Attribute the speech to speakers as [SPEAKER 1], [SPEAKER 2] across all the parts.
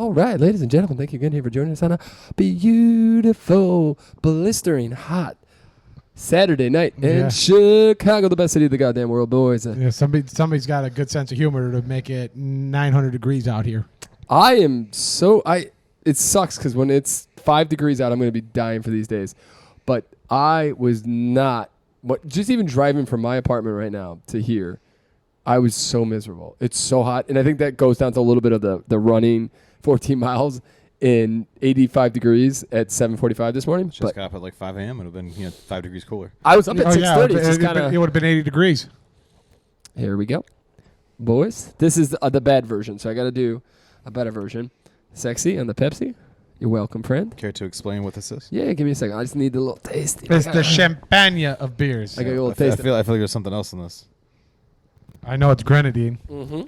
[SPEAKER 1] All right, ladies and gentlemen, thank you again here for joining us on a beautiful, blistering, hot Saturday night in Chicago, the best city of the goddamn world, boys.
[SPEAKER 2] Yeah, somebody's got a good sense of humor to make it 900 degrees out here.
[SPEAKER 1] It sucks because when it's 5 degrees out, I'm going to be dying for these days. But I was not, just even driving from my apartment right now to here, I was so miserable. It's so hot. And I think that goes down to a little bit of the running 14 miles in 85 degrees at 7:45 this morning.
[SPEAKER 3] Just got up at like 5 a.m. It would have been 5 degrees cooler.
[SPEAKER 1] I was up at 6:30.
[SPEAKER 2] It would have been 80 degrees.
[SPEAKER 1] Here we go. Boys, this is the bad version, so I got to do a better version. Sexy on the Pepsi. You're welcome, friend.
[SPEAKER 3] Care to explain what this is?
[SPEAKER 1] Yeah, give me a second. I just need a little taste.
[SPEAKER 2] It's the champagne of beers.
[SPEAKER 1] I got a little taste.
[SPEAKER 3] I feel like there's something else in this.
[SPEAKER 2] I know it's grenadine.
[SPEAKER 1] Mm-hmm.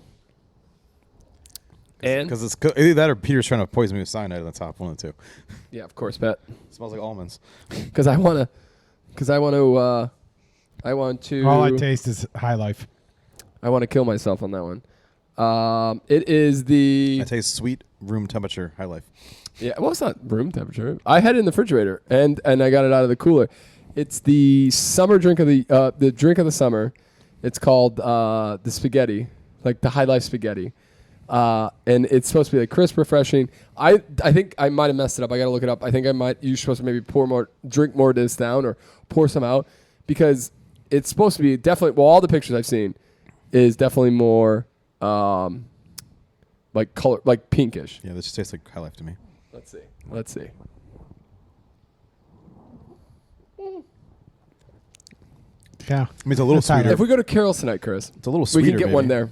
[SPEAKER 1] And?
[SPEAKER 3] Because it's either that or Peter's trying to poison me with cyanide on the top. One of the two.
[SPEAKER 1] Yeah, of course, Pat.
[SPEAKER 3] It smells like almonds.
[SPEAKER 1] Because I want to.
[SPEAKER 2] All I taste is High Life.
[SPEAKER 1] I want to kill myself on that one. It is the.
[SPEAKER 3] I taste sweet room temperature High Life.
[SPEAKER 1] Yeah, well, it's not room temperature. I had it in the refrigerator and I got it out of the cooler. It's the summer drink of the drink of the summer. It's called the spaghetti, like the High Life spaghetti, and it's supposed to be like crisp, refreshing. I think I might have messed it up. I got to look it up. I think you're supposed to maybe drink more of this down or pour some out because it's supposed to be definitely. Well, all the pictures I've seen is definitely more like color, like pinkish.
[SPEAKER 3] Yeah, this just tastes like High Life to me.
[SPEAKER 1] Let's see.
[SPEAKER 2] Yeah,
[SPEAKER 3] I mean, it's a little sweeter.
[SPEAKER 1] If we go to Carol's tonight, Chris,
[SPEAKER 3] it's a little sweeter.
[SPEAKER 1] We can get one there.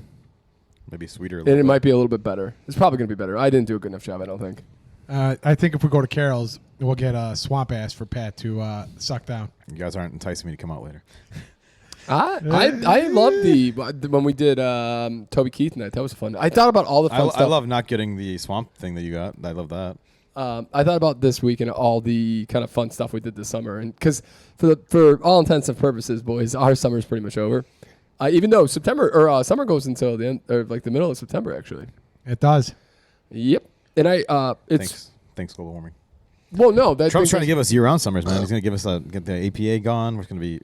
[SPEAKER 3] Maybe sweeter.
[SPEAKER 1] And it might be a little bit better. It's probably going to be better. I didn't do a good enough job, I don't think.
[SPEAKER 2] I think if we go to Carol's, we'll get a swamp ass for Pat to suck down.
[SPEAKER 3] You guys aren't enticing me to come out later.
[SPEAKER 1] I love when we did Toby Keith night. That was fun. I thought about all the fun stuff.
[SPEAKER 3] I love not getting the swamp thing that you got. I love that.
[SPEAKER 1] I thought about this week and all the kind of fun stuff we did this summer, and because for all intents and purposes, boys, our summer is pretty much over. Even though September or summer goes until the end, or like the middle of September, actually.
[SPEAKER 2] It does.
[SPEAKER 1] Yep. And it's
[SPEAKER 3] thanks global warming.
[SPEAKER 1] Well, no,
[SPEAKER 3] Trump's trying to give us year-round summers, man. He's going to give us get the APA gone. We're going to be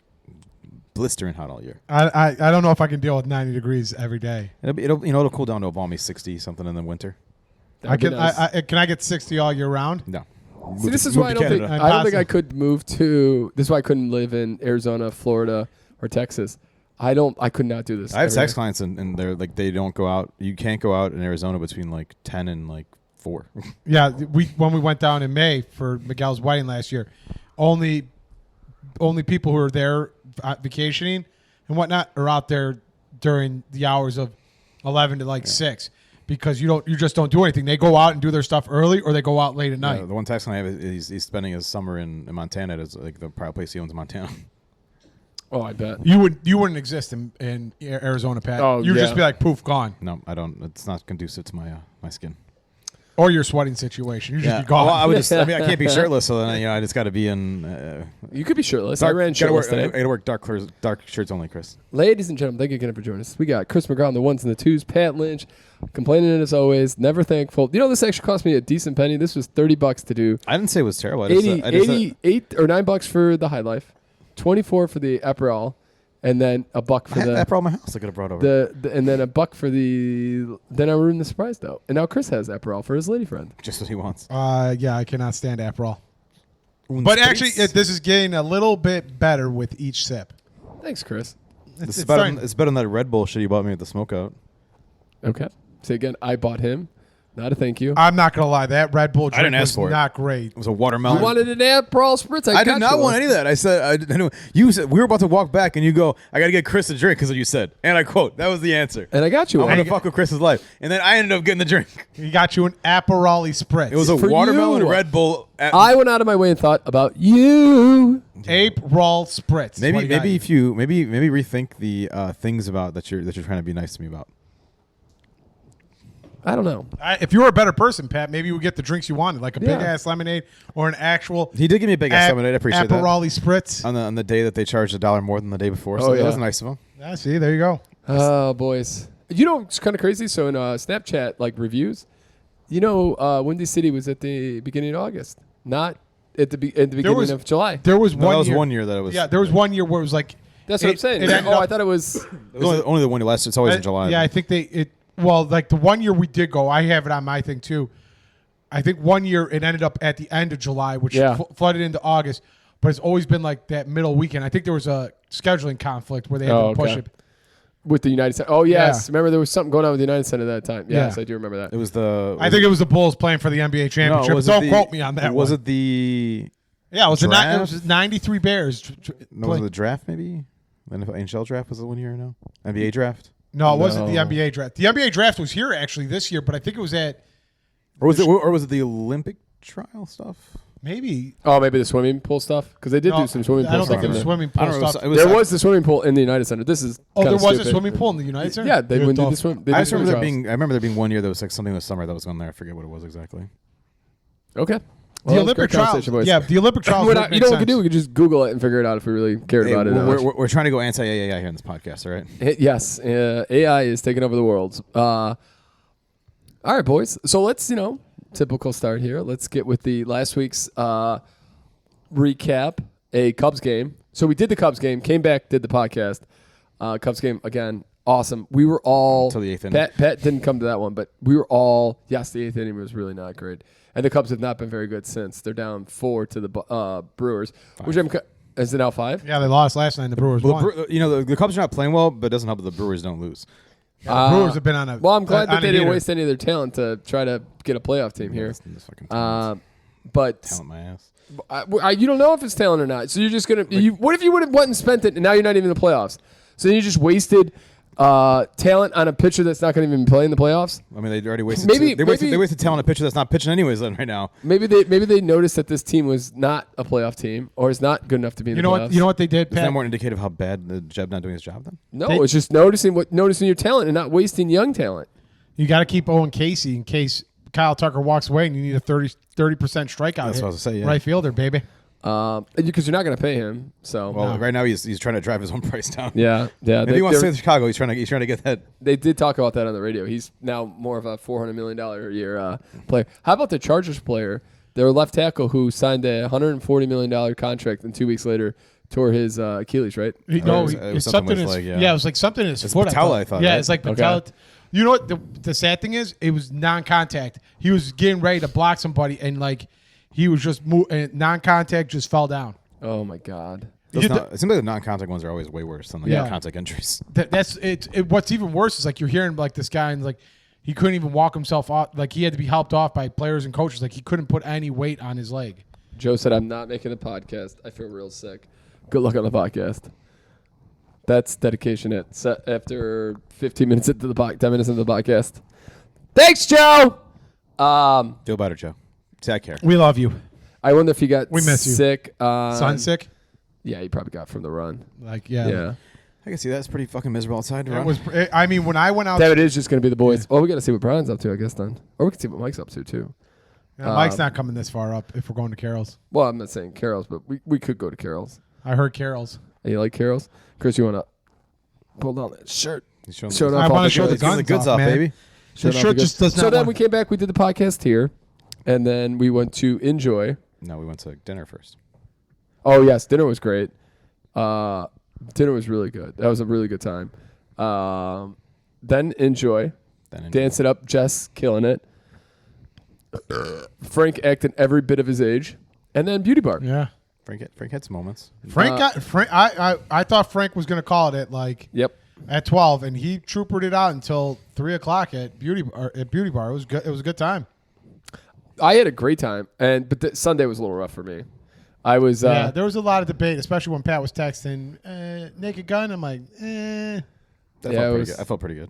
[SPEAKER 3] blistering hot all year.
[SPEAKER 2] I don't know if I can deal with 90 degrees every day.
[SPEAKER 3] It'll cool down to a balmy 60 something in the winter.
[SPEAKER 2] Can I get 60 all year round?
[SPEAKER 3] No.
[SPEAKER 1] See, this is why I don't think I could move to. This is why I couldn't live in Arizona, Florida, or Texas. I could not do this.
[SPEAKER 3] I have sex clients and they're like they don't go out. You can't go out in Arizona between like 10 and like 4.
[SPEAKER 2] Yeah, when we went down in May for Miguel's wedding last year, only people who are there vacationing and whatnot are out there during the hours of 11 to 6. Because you just don't do anything. They go out and do their stuff early, or they go out late at night.
[SPEAKER 3] The one text I have is he's spending his summer in Montana. It's like the private place he owns in Montana.
[SPEAKER 1] Oh, I bet
[SPEAKER 2] you wouldn't exist in Arizona, Pat.
[SPEAKER 1] Oh,
[SPEAKER 2] You'd just be like poof, gone.
[SPEAKER 3] No, I don't. It's not conducive to my skin.
[SPEAKER 2] Or your sweating situation. You just be gone.
[SPEAKER 3] Well, I can't be shirtless, so then I just got to be in.
[SPEAKER 1] You could be shirtless. I ran shirtless today.
[SPEAKER 3] I got to work dark shirts only, Chris.
[SPEAKER 1] Ladies and gentlemen, thank you again for joining us. We got Chris McGraw on the ones and the twos. Pat Lynch, complaining as always, never thankful. You know, this actually cost me a decent penny. This was $30 to do.
[SPEAKER 3] I didn't say it was terrible.
[SPEAKER 1] 88 or $9 for the High Life, 24 for the Aperol, and then a buck for the
[SPEAKER 3] Aperol in my house. I could have brought over.
[SPEAKER 1] And then a buck for the. Then I ruined the surprise though. And now Chris has Aperol for his lady friend.
[SPEAKER 3] Just what he wants.
[SPEAKER 2] Yeah, I cannot stand Aperol. But actually, this is getting a little bit better with each sip.
[SPEAKER 1] Thanks, Chris.
[SPEAKER 3] It's better than that Red Bull shit you bought me at the smokeout.
[SPEAKER 1] Okay. Say again, I bought him. Not a thank you.
[SPEAKER 2] I'm not going to lie. That Red Bull drink was not great.
[SPEAKER 3] It was a watermelon.
[SPEAKER 1] You wanted an Aperol Spritz?
[SPEAKER 3] I did not want any of that. I said, you said, we were about to walk back, and you go, I got to get Chris a drink because you said. And I quote, that was the answer.
[SPEAKER 1] And I got you one.
[SPEAKER 3] I want to fuck with Chris's life. And then I ended up getting the drink.
[SPEAKER 2] He got you an Aperol Spritz.
[SPEAKER 3] It was a watermelon Red Bull.
[SPEAKER 1] I went out of my way and thought about you.
[SPEAKER 2] Aperol Spritz.
[SPEAKER 3] Maybe rethink the things about that you're trying to be nice to me about.
[SPEAKER 1] I don't know.
[SPEAKER 2] If you were a better person, Pat, maybe you would get the drinks you wanted, like a big-ass lemonade or an actual...
[SPEAKER 3] He did give me a big-ass lemonade. I appreciate that.
[SPEAKER 2] Aperol Spritz.
[SPEAKER 3] On the day that they charged $1 more than the day before. So that was nice of him.
[SPEAKER 2] Yeah, see, there you go.
[SPEAKER 1] Oh, boys. You know, it's kind of crazy. So in Snapchat, reviews, Windy City was at the beginning of August, not at the beginning of July.
[SPEAKER 2] There was
[SPEAKER 3] No,
[SPEAKER 2] one
[SPEAKER 3] that was
[SPEAKER 2] year.
[SPEAKER 3] 1 year that it was.
[SPEAKER 2] Yeah, there was 1 year where it was like.
[SPEAKER 1] That's what I'm saying. I thought it was.
[SPEAKER 3] It was only the 1 year last. It's always in July.
[SPEAKER 2] Yeah, I think like the 1 year we did go, I have it on my thing too. I think 1 year it ended up at the end of July, which flooded into August, but it's always been like that middle weekend. I think there was a scheduling conflict where they had to push it.
[SPEAKER 1] With the United Center. Oh, yes. Yeah. Remember there was something going on with the United Center at that time. Yes, I do remember that.
[SPEAKER 3] It was
[SPEAKER 2] I think it was the Bulls playing for the NBA championship. Don't quote me on that
[SPEAKER 3] Was
[SPEAKER 2] one.
[SPEAKER 3] it the
[SPEAKER 2] Yeah, it was 93 Bears.
[SPEAKER 3] No, was it the draft maybe? The NHL draft was it 1 year now? NBA draft?
[SPEAKER 2] No, it wasn't the NBA draft. The NBA draft was here actually this year, but I think it was at
[SPEAKER 3] Or was it the Olympic trial stuff?
[SPEAKER 2] maybe.
[SPEAKER 1] Oh, maybe the swimming pool stuff? Because they did do some swimming pool
[SPEAKER 2] I don't
[SPEAKER 1] stuff.
[SPEAKER 2] think it was swimming pool stuff.
[SPEAKER 1] There was the swimming pool in the United Center. This is
[SPEAKER 2] there was
[SPEAKER 1] stupid.
[SPEAKER 2] a swimming pool in the United Center?
[SPEAKER 1] Yeah, they wouldn't do the swim.
[SPEAKER 3] I remember there being 1 year that was like something this summer that was going there. I forget what it was exactly.
[SPEAKER 1] Okay.
[SPEAKER 2] The Olympic trials. Yeah, the Olympic trials.
[SPEAKER 1] You know what we could do? We could just Google it and figure it out if we really cared about it.
[SPEAKER 3] We're trying to go anti-AI here in this podcast, all right?
[SPEAKER 1] Yes. AI is taking over the world. All right, boys. So let's, typical start here. Let's get with the last week's recap, a Cubs game. So we did the Cubs game, came back, did the podcast. Cubs game, again, awesome. We were all...
[SPEAKER 3] Until the eighth inning.
[SPEAKER 1] Pat didn't come to that one, but we were all... Yes, the eighth inning was really not great. And the Cubs have not been very good since. They're down 4 to the Brewers. Which is it now 5?
[SPEAKER 2] Yeah, they lost last night and the Brewers won.
[SPEAKER 3] The Cubs are not playing well, but it doesn't help that the Brewers don't lose.
[SPEAKER 2] Yeah, the Brewers have been on a...
[SPEAKER 1] Well, I'm glad that they didn't waste any of their talent to try to get a playoff team here. But...
[SPEAKER 3] Talent my ass.
[SPEAKER 1] You don't know if it's talent or not. So you're just going to... What if you would have went and spent it and now you're not even in the playoffs? So you just wasted talent on a pitcher that's not going to even play in the playoffs?
[SPEAKER 3] I mean, they already wasted...
[SPEAKER 1] They
[SPEAKER 3] wasted talent on a pitcher that's not pitching anyways then right now.
[SPEAKER 1] Maybe they noticed that this team was not a playoff team or is not good enough to be in the playoffs.
[SPEAKER 2] You know what they did, Pat?
[SPEAKER 3] Is that more indicative of how bad the Jeb not doing his job then?
[SPEAKER 1] No, it's just noticing your talent and not wasting young talent.
[SPEAKER 2] You got to keep Owen Casey in case Kyle Tucker walks away and you need a 30% strikeout.
[SPEAKER 3] That's what I was to say, yeah.
[SPEAKER 2] Right fielder, baby.
[SPEAKER 1] Because you're not going to pay him. So
[SPEAKER 3] right now he's trying to drive his own price down.
[SPEAKER 1] Yeah.
[SPEAKER 3] If he wants to stay in Chicago, he's trying to get that.
[SPEAKER 1] They did talk about that on the radio. He's now more of a $400 million a year player. How about the Chargers player, their left tackle who signed a $140 million contract and 2 weeks later tore his Achilles, right?
[SPEAKER 2] It was something in his leg. Yeah, it was like something in his foot.
[SPEAKER 3] Patella, I thought.
[SPEAKER 2] Yeah,
[SPEAKER 3] right?
[SPEAKER 2] it's like patella. Okay. You know what the sad thing is? It was non-contact. He was getting ready to block somebody and like. He was just non-contact, just fell down.
[SPEAKER 1] Oh my God!
[SPEAKER 3] It seems like the non-contact ones are always way worse than the contact injuries.
[SPEAKER 2] That's it. What's even worse is like you're hearing like this guy and like he couldn't even walk himself off. Like he had to be helped off by players and coaches. Like he couldn't put any weight on his leg.
[SPEAKER 1] Joe said, "I'm not making the podcast. I feel real sick. Good luck on the podcast." That's dedication. After 15 minutes into the 10 minutes into the podcast. Thanks, Joe.
[SPEAKER 3] Feel better, Joe. Take care.
[SPEAKER 2] We love you.
[SPEAKER 1] I wonder if he got
[SPEAKER 2] sick. Son sick?
[SPEAKER 1] Yeah, he probably got from the run.
[SPEAKER 2] Yeah.
[SPEAKER 3] I can see that's pretty fucking miserable outside to run.
[SPEAKER 2] When I went out...
[SPEAKER 1] That it is just going to be the boys. Well, we got to see what Brian's up to, I guess, then. Or we can see what Mike's up to, too.
[SPEAKER 2] Yeah, Mike's not coming this far up if we're going to Carol's.
[SPEAKER 1] Well, I'm not saying Carol's, but we could go to Carol's.
[SPEAKER 2] I heard Carol's.
[SPEAKER 1] And you like Carol's? Chris, you want to pull down that shirt?
[SPEAKER 2] I want to show the goods off, baby. The shirt just does not.
[SPEAKER 1] So then we came back. We did the podcast here. And then we went to Enjoy.
[SPEAKER 3] No, we went to dinner first.
[SPEAKER 1] Oh, yes. Dinner was great. Dinner was really good. That was a really good time. Then Enjoy. Dance it up. Jess killing it. Frank acting every bit of his age. And then Beauty Bar.
[SPEAKER 2] Yeah.
[SPEAKER 3] Frank had some moments.
[SPEAKER 2] I thought Frank was going to call it at 12, and he troopered it out until 3 o'clock at Beauty Bar. It was good. It was a good time.
[SPEAKER 1] I had a great time, but Sunday was a little rough for me. I was
[SPEAKER 2] there was a lot of debate, especially when Pat was texting Naked Gun. I'm like,
[SPEAKER 3] I felt pretty good.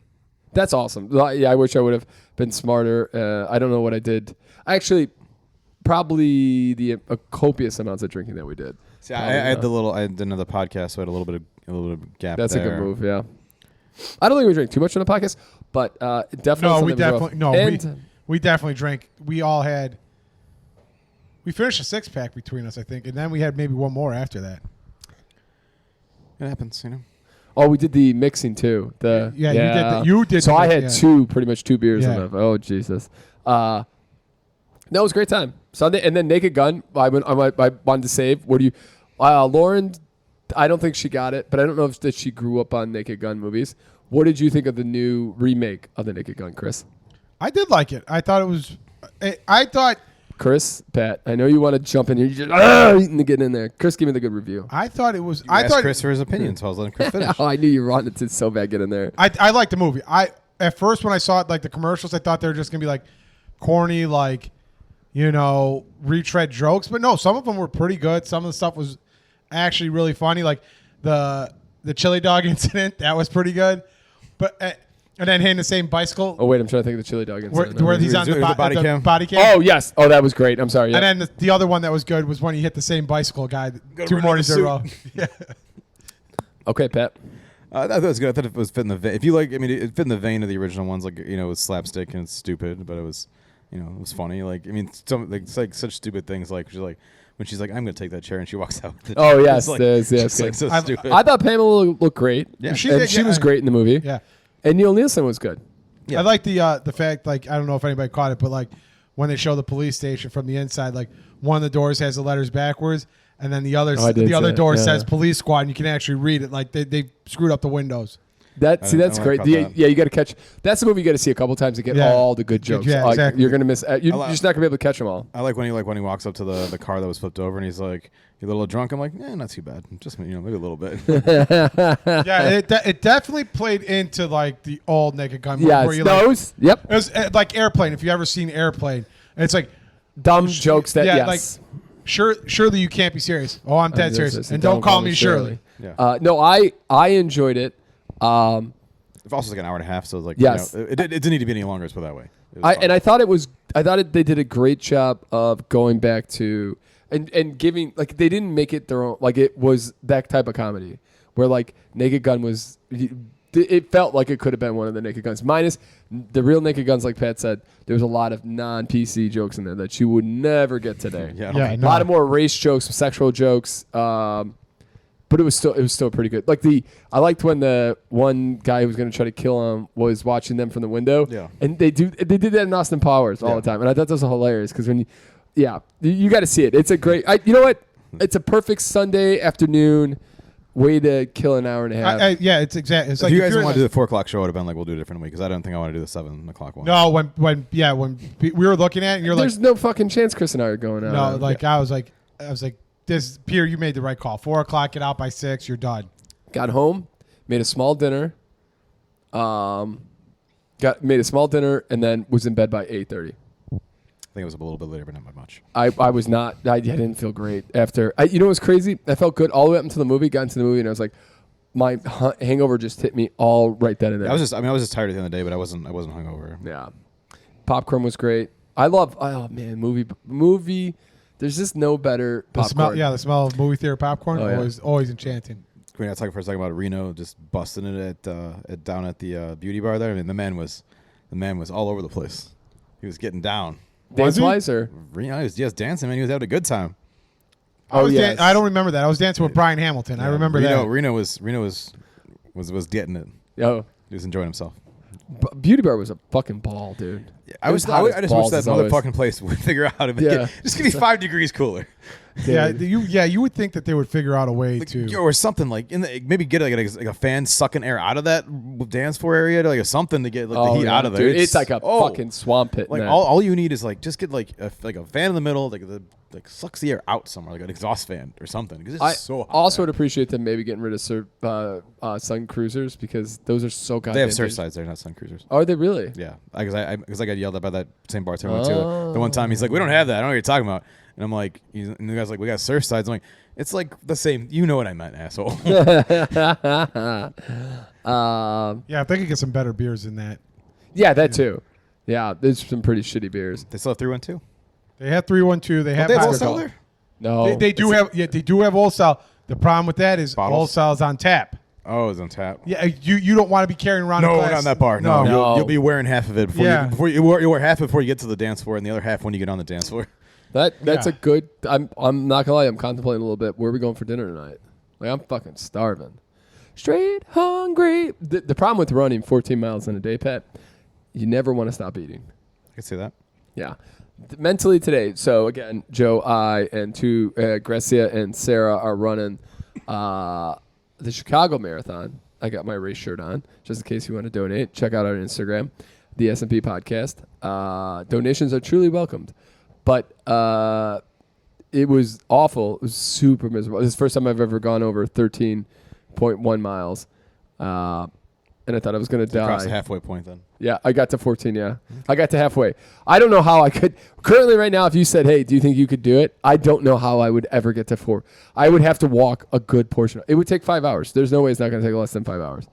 [SPEAKER 1] That's awesome. Yeah, I wish I would have been smarter. I don't know what I did. Actually, probably the copious amounts of drinking that we did.
[SPEAKER 3] See, I had another podcast, so I had a little bit of gap.
[SPEAKER 1] That's there. A good move. Yeah. I don't think we drank too much on the podcast, but definitely.
[SPEAKER 2] We definitely drank. We finished a 6-pack between us, I think, and then we had maybe one more after that.
[SPEAKER 3] It happens, you know.
[SPEAKER 1] Oh, we did the mixing too.
[SPEAKER 2] You did.
[SPEAKER 1] So I had pretty much two beers. Oh, Jesus. No, it was a great time. Sunday, and then Naked Gun. I wanted to save. What do you, Lauren? I don't think she got it, but I don't know if that she grew up on Naked Gun movies. What did you think of the new remake of the Naked Gun, Chris?
[SPEAKER 2] I did like it. I thought it was. I thought.
[SPEAKER 1] Chris, Pat, I know you want to jump in here. You just get in there. Chris, give me the good review.
[SPEAKER 2] I thought it was.
[SPEAKER 3] I thought Chris for his opinion, so I was letting Chris finish.
[SPEAKER 1] Oh, I knew you wanted to so bad get in there.
[SPEAKER 2] I liked the movie. At first when I saw it, like the commercials, I thought they were just gonna be like corny, like retread jokes. But no, some of them were pretty good. Some of the stuff was actually really funny, like the chili dog incident. That was pretty good. But and then hitting the same bicycle.
[SPEAKER 1] Oh wait, I'm trying to think of the chili dog incident.
[SPEAKER 2] Where he's on the body cam.
[SPEAKER 1] Oh yes. Oh, that was great. I'm sorry. Yeah.
[SPEAKER 2] And then the other one that was good was when he hit the same bicycle guy 2 mornings in a row. Yeah.
[SPEAKER 1] Okay, Pat.
[SPEAKER 3] I thought it was good. I thought it was fit in the vein. If you like, I mean, it fit in the vein of the original ones. Like, it was slapstick and it's stupid, but it was, it was funny. Like, I mean, it's like such stupid things. Like, when she's like, I'm going to take that chair, and she walks out.
[SPEAKER 1] Oh yes,
[SPEAKER 3] like,
[SPEAKER 1] yes.
[SPEAKER 3] Like so stupid.
[SPEAKER 1] I thought Pamela looked great.
[SPEAKER 3] Yeah,
[SPEAKER 1] she was great in the movie.
[SPEAKER 2] Yeah.
[SPEAKER 1] And Neil Nielsen was good.
[SPEAKER 2] Yeah. I like the fact, like, I don't know if anybody caught it, but like when they show the police station from the inside, like one of the doors has the letters backwards, and then the other door says police squad, and you can actually read it. Like they screwed up the windows.
[SPEAKER 1] That's great. Yeah, you got to catch. That's the movie you got to see a couple times to get all the good jokes.
[SPEAKER 2] Yeah, exactly.
[SPEAKER 1] You're gonna miss. You're just not gonna be able to catch them all.
[SPEAKER 3] I like when he walks up to the car that was flipped over, and he's like, "You a little drunk?" I'm like, not too bad. Just maybe a little bit.
[SPEAKER 2] Yeah, it definitely played into like the old Naked Gun movie.
[SPEAKER 1] Yeah, those. Yep.
[SPEAKER 2] It was like Airplane. If you ever seen Airplane, it's like
[SPEAKER 1] dumb jokes that
[SPEAKER 2] like surely you can't be serious. Oh, I'm dead serious, and don't call me Shirley.
[SPEAKER 3] Yeah.
[SPEAKER 1] No, I enjoyed it.
[SPEAKER 3] It's also like an hour and a half, so it's like
[SPEAKER 1] yes.
[SPEAKER 3] It didn't need to be any longer. Let's put it that way.
[SPEAKER 1] I thought they did a great job of going back to and giving, like, they didn't make it their own, like it was that type of comedy where like Naked Gun was, it felt like it could have been one of the Naked Guns, minus the real Naked Guns. Like Pat said, there was a lot of non-PC jokes in there that you would never get today. A lot of more race jokes, sexual jokes. But it was still pretty good. Like I liked when the one guy who was going to try to kill him was watching them from the window.
[SPEAKER 3] Yeah.
[SPEAKER 1] And they did that in Austin Powers all the time, and I thought that was hilarious because when you got to see it. It's a great. You know what? It's a perfect Sunday afternoon way to kill an hour and a half.
[SPEAKER 2] It's exactly. It's
[SPEAKER 3] if
[SPEAKER 2] like
[SPEAKER 3] you guys want to do the 4:00 show, I would have been like, we'll do a different week because I don't think I want to do the 7:00 one.
[SPEAKER 2] No, when we were looking at it, and you're
[SPEAKER 1] there's
[SPEAKER 2] like,
[SPEAKER 1] no fucking chance Chris and I are going out.
[SPEAKER 2] No, like I was like. This Pierre, you made the right call. 4:00, get out by 6. You're done.
[SPEAKER 1] Got home, made a small dinner. Made a small dinner and then was in bed by 8:30.
[SPEAKER 3] I think it was a little bit later, but not by much.
[SPEAKER 1] I was not. I didn't feel great after. You know what's crazy? I felt good all the way up until the movie. Got into the movie and I was like, my hangover just hit me all right then and there.
[SPEAKER 3] I was just tired at the end of the day, but I wasn't hungover.
[SPEAKER 1] Yeah, popcorn was great. I love. Oh man, movie. There's just no better popcorn.
[SPEAKER 2] The smell of movie theater popcorn always enchanting.
[SPEAKER 3] Can we not talk for a second about Reno just busting it down at the beauty bar there? I mean, the man was all over the place. He was getting down.
[SPEAKER 1] Dance-wise, or
[SPEAKER 3] Reno, he was just dancing, man. He was having a good time.
[SPEAKER 2] I don't remember that. I was dancing with Brian Hamilton. Yeah, I remember that.
[SPEAKER 3] Reno was getting it.
[SPEAKER 1] Oh,
[SPEAKER 3] he was enjoying himself.
[SPEAKER 1] Beauty bar was a fucking ball, dude.
[SPEAKER 3] Yeah, I just wish that motherfucking place would figure out how to make it. Just give me 5 degrees cooler.
[SPEAKER 2] Dude. You would think that they would figure out a way to,
[SPEAKER 3] or something like maybe get like a fan sucking air out of that dance floor area, to like something to get the heat out of there.
[SPEAKER 1] Dude, it's like a fucking swamp pit.
[SPEAKER 3] Like all you need is like just get like a fan in the middle, like sucks the air out somewhere, like an exhaust fan or something. Because it's so hot. I also
[SPEAKER 1] would appreciate them maybe getting rid of Sun Cruisers because those are so goddamn.
[SPEAKER 3] They have Surfsides there, not Sun Cruisers.
[SPEAKER 1] Are they really?
[SPEAKER 3] Yeah, because I got yelled at by that same bartender too. The one time he's like, "We don't have that. I don't know what you're talking about." And I'm like, and the guy's like, "We got Surfsides." I'm like, "It's like the same. You know what I meant, asshole."
[SPEAKER 2] Yeah, if they could get some better beers than that.
[SPEAKER 1] Yeah, that too. Yeah, there's some pretty shitty beers.
[SPEAKER 3] They still have 312.
[SPEAKER 2] They have 312. They have
[SPEAKER 3] Old Style there.
[SPEAKER 1] No,
[SPEAKER 2] they do have. Yeah, they do have Old Style. The problem with that is Old Style's on tap.
[SPEAKER 3] Oh, it's on tap.
[SPEAKER 2] Yeah, you don't want to be carrying around.
[SPEAKER 3] No,
[SPEAKER 2] a glass.
[SPEAKER 3] not in that bar. No. You'll be wearing half of it before you wear half before you get to the dance floor, and the other half when you get on the dance floor.
[SPEAKER 1] That's a good. I'm not gonna lie. I'm contemplating a little bit. Where are we going for dinner tonight? Like, I'm fucking starving. Straight hungry. The problem with running 14 miles in a day, Pat, you never want to stop eating.
[SPEAKER 3] I can see that.
[SPEAKER 1] Yeah. Mentally today. So again, Joe, I, and Grecia and Sarah are running the Chicago Marathon. I got my race shirt on, just in case you want to donate. Check out our Instagram, the S&P Podcast. Donations are truly welcomed. But it was awful. It was super miserable. This is the first time I've ever gone over 13.1 miles. And I thought I was going to die.
[SPEAKER 3] Across the halfway point then.
[SPEAKER 1] Yeah, I got to 14, yeah. I got to halfway. I don't know how I could. Currently right now, if you said, hey, do you think you could do it? I don't know how I would ever get to 4. I would have to walk a good portion. It would take 5 hours. There's no way it's not going to take less than 5 hours.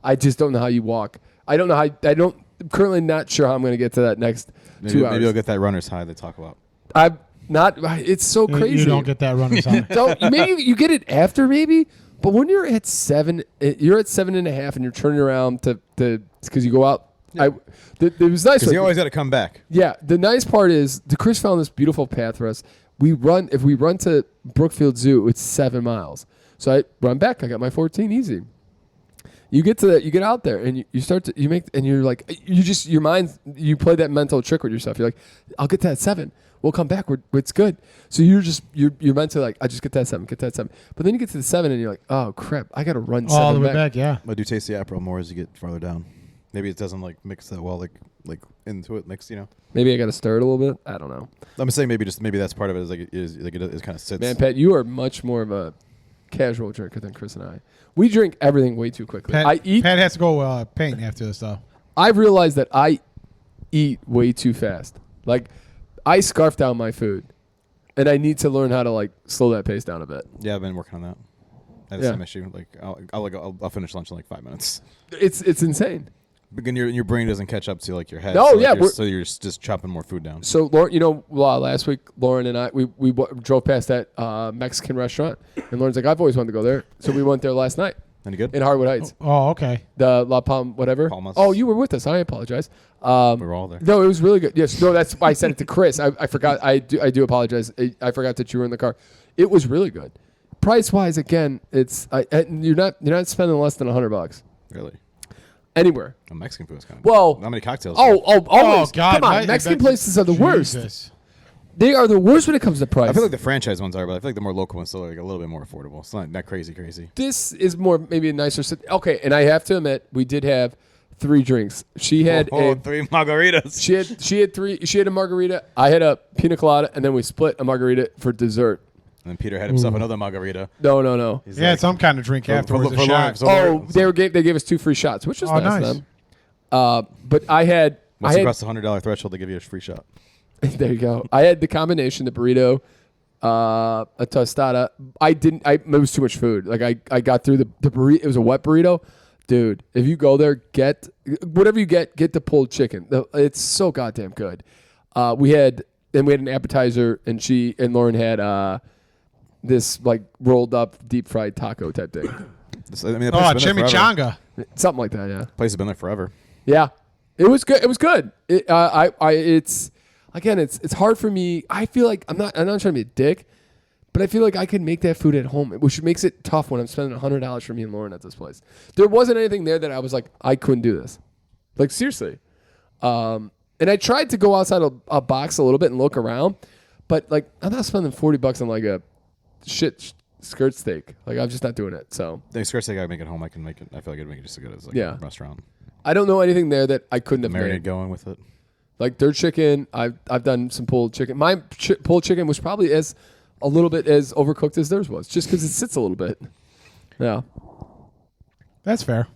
[SPEAKER 1] I just don't know how you walk. I don't know how. I'm currently not sure how I'm going to get to that next 2 hours.
[SPEAKER 3] Maybe you'll get that runner's high they talk about.
[SPEAKER 1] I'm not. It's so crazy.
[SPEAKER 2] You don't get that runner's high.
[SPEAKER 1] Maybe you get it after, maybe. But when you're at 7, you're at 7.5, and you're turning around to because you go out. Yeah. It was nice
[SPEAKER 3] because you always got to come back.
[SPEAKER 1] Yeah, the nice part is Chris found this beautiful path for us. If we run to Brookfield Zoo, it's 7 miles. So I run back. I got my 14 easy. You get to that. You get out there, and you start to you're like your mind. You play that mental trick with yourself. You're like, I'll get to that 7. We'll come back. It's good. So you're meant to like, I just get that 7. But then you get to the 7 and you're like, oh crap, I got to run 7
[SPEAKER 2] all the way back. Yeah.
[SPEAKER 3] I do taste the Aperol more as you get farther down. Maybe it doesn't like mix that well, like into it. Mix,
[SPEAKER 1] Maybe I got to stir it a little bit. I don't know.
[SPEAKER 3] I'm saying maybe that's part of it. It kind of sits.
[SPEAKER 1] Man, Pat, you are much more of a casual drinker than Chris and I. We drink everything way too quickly.
[SPEAKER 2] Pat has to go paint after this though.
[SPEAKER 1] I've realized that I eat way too fast. Like, I scarf down my food, and I need to learn how to like slow that pace down a bit.
[SPEAKER 3] Yeah, I've been working on that. I have the same issue. Like I'll finish lunch in like 5 minutes.
[SPEAKER 1] It's insane.
[SPEAKER 3] But your brain doesn't catch up to like your head.
[SPEAKER 1] No,
[SPEAKER 3] so
[SPEAKER 1] yeah,
[SPEAKER 3] so you're just chopping more food down.
[SPEAKER 1] So Lauren, last week Lauren and I we drove past that Mexican restaurant, and Lauren's like, I've always wanted to go there, so we went there last night.
[SPEAKER 3] Any good?
[SPEAKER 1] In Harwood Heights.
[SPEAKER 2] Oh, okay.
[SPEAKER 1] The La Palma, whatever.
[SPEAKER 3] Palmas.
[SPEAKER 1] Oh, you were with us. I apologize.
[SPEAKER 3] We were all there.
[SPEAKER 1] No, it was really good. Yes, no, that's why I said it to Chris. I forgot. I do apologize. I forgot that you were in the car. It was really good. Price wise, again, you're not spending less than $100.
[SPEAKER 3] Really?
[SPEAKER 1] Anywhere.
[SPEAKER 3] Mexican food is kind of.
[SPEAKER 1] Well,
[SPEAKER 3] how many cocktails?
[SPEAKER 1] Always.
[SPEAKER 2] God!
[SPEAKER 1] Come on, Mexican places are the worst.
[SPEAKER 2] Jesus.
[SPEAKER 1] They are the worst when it comes to price.
[SPEAKER 3] I feel like the franchise ones are, but I feel like the more local ones still are like a little bit more affordable. It's not crazy.
[SPEAKER 1] This is more maybe a nicer. Okay, and I have to admit, we did have 3 drinks. She had
[SPEAKER 3] 3 margaritas.
[SPEAKER 1] She had 3. She had a margarita. I had a pina colada, and then we split a margarita for dessert.
[SPEAKER 3] And then Peter had himself another margarita.
[SPEAKER 1] No.
[SPEAKER 3] He's
[SPEAKER 2] like, some kind of drink afterwards.
[SPEAKER 3] For long,
[SPEAKER 1] they gave us 2 free shots, which was nice of them. But I had.
[SPEAKER 3] Once you cross the $100 threshold, they give you a free shot.
[SPEAKER 1] There you go. I had the combination, the burrito, a tostada. It was too much food. Like I got through the burrito. It was a wet burrito. Dude, if you go there, get whatever you get the pulled chicken. It's so goddamn good. We had an appetizer, and Lauren had this like rolled up deep fried taco type thing.
[SPEAKER 2] Chimichanga.
[SPEAKER 1] Something like that, yeah.
[SPEAKER 3] Place has been there forever.
[SPEAKER 1] Yeah. It was good. It was good. It's hard for me. I feel like I'm not trying to be a dick, but I feel like I could make that food at home, which makes it tough when I'm spending $100 for me and Lauren at this place. There wasn't anything there that I was like, I couldn't do this. Like, seriously. And I tried to go outside a box a little bit and look around, but like, I'm not spending $40 on like a shit skirt steak. Like, I'm just not doing it. So
[SPEAKER 3] the skirt steak I make at home, I can make it. I feel like I can make it just as good as like a restaurant.
[SPEAKER 1] I don't know anything there that I couldn't have
[SPEAKER 3] marinade
[SPEAKER 1] made.
[SPEAKER 3] Going with it.
[SPEAKER 1] Like dirt chicken, I've done some pulled chicken. My pulled chicken was probably a little bit as overcooked as theirs was, just because it sits a little bit. Yeah,
[SPEAKER 2] that's fair.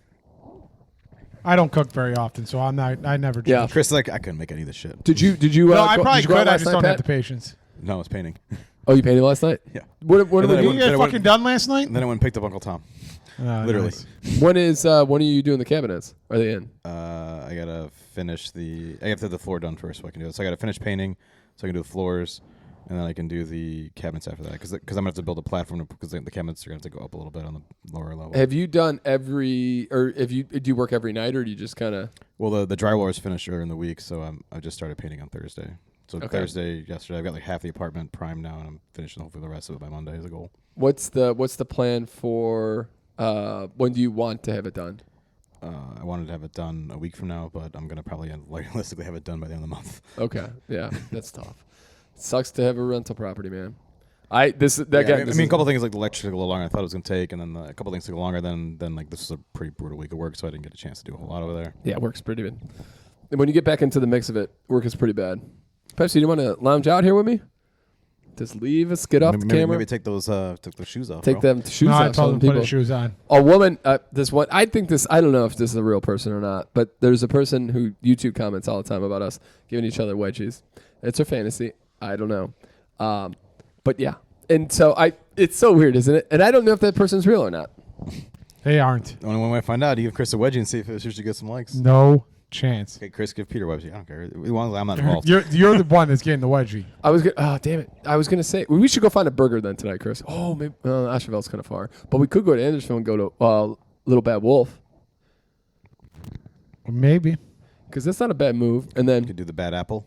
[SPEAKER 2] I don't cook very often, so I'm not. I never.
[SPEAKER 1] Yeah,
[SPEAKER 3] Chris, like I couldn't make any of this shit.
[SPEAKER 1] Did you?
[SPEAKER 2] No, I probably could. I just don't have the patience.
[SPEAKER 3] No, I was painting.
[SPEAKER 1] Oh, you painted last night?
[SPEAKER 3] Yeah.
[SPEAKER 1] What are
[SPEAKER 2] you get fucking done last night?
[SPEAKER 3] And then I went and picked up Uncle Tom. Literally.
[SPEAKER 1] Nice. When are you doing the cabinets? Are they in?
[SPEAKER 3] I gotta finish I have to have the floor done first so I can do it. So I gotta finish painting so I can do the floors, and then I can do the cabinets after that because I'm gonna have to build a platform because the cabinets are gonna have to go up a little bit on the lower level.
[SPEAKER 1] Have you done do you work every night or do you just kind of?
[SPEAKER 3] Well, the drywall is finished earlier in the week, so I just started painting on Thursday. So Thursday, yesterday, I've got like half the apartment primed now, and I'm finishing hopefully the rest of it by Monday is a goal.
[SPEAKER 1] What's the plan for when do you want to have it done?
[SPEAKER 3] I wanted to have it done a week from now, but I'm gonna probably realistically have it done by the end of the month.
[SPEAKER 1] Okay. Yeah, that's tough. Sucks to have a rental property, man. A couple
[SPEAKER 3] things like the electric took a little longer than I thought it was gonna take, and then a couple things took longer than like this was a pretty brutal week of work, so I didn't get a chance to do a whole lot over there.
[SPEAKER 1] Yeah, work's pretty good. And when you get back into the mix of it, work is pretty bad. Pepsi, do you want to lounge out here with me? Just leave us, get off the camera.
[SPEAKER 3] Maybe take those shoes off.
[SPEAKER 1] Take
[SPEAKER 3] bro.
[SPEAKER 1] them shoes
[SPEAKER 2] No,
[SPEAKER 1] off.
[SPEAKER 2] I told him to put his shoes on.
[SPEAKER 1] A woman, I don't know if this is a real person or not, but there's a person who YouTube comments all the time about us giving each other wedgies. It's her fantasy. I don't know. But yeah. And so it's so weird, isn't it? And I don't know if that person's real or not.
[SPEAKER 2] They aren't.
[SPEAKER 3] The only one way to find out, you give Chris a wedgie and see if she should get some likes.
[SPEAKER 2] No chance.
[SPEAKER 3] Okay, Chris, give Peter a wedgie. I don't care. As long as I'm not involved.
[SPEAKER 2] You're the one that's getting the wedgie.
[SPEAKER 1] Damn it. I was going to say, we should go find a burger then tonight, Chris. Oh, maybe Asheville's kind of far. But we could go to Andersonville and go to Little Bad Wolf.
[SPEAKER 2] Maybe.
[SPEAKER 1] Because that's not a bad move. And then
[SPEAKER 3] Could do the bad apple.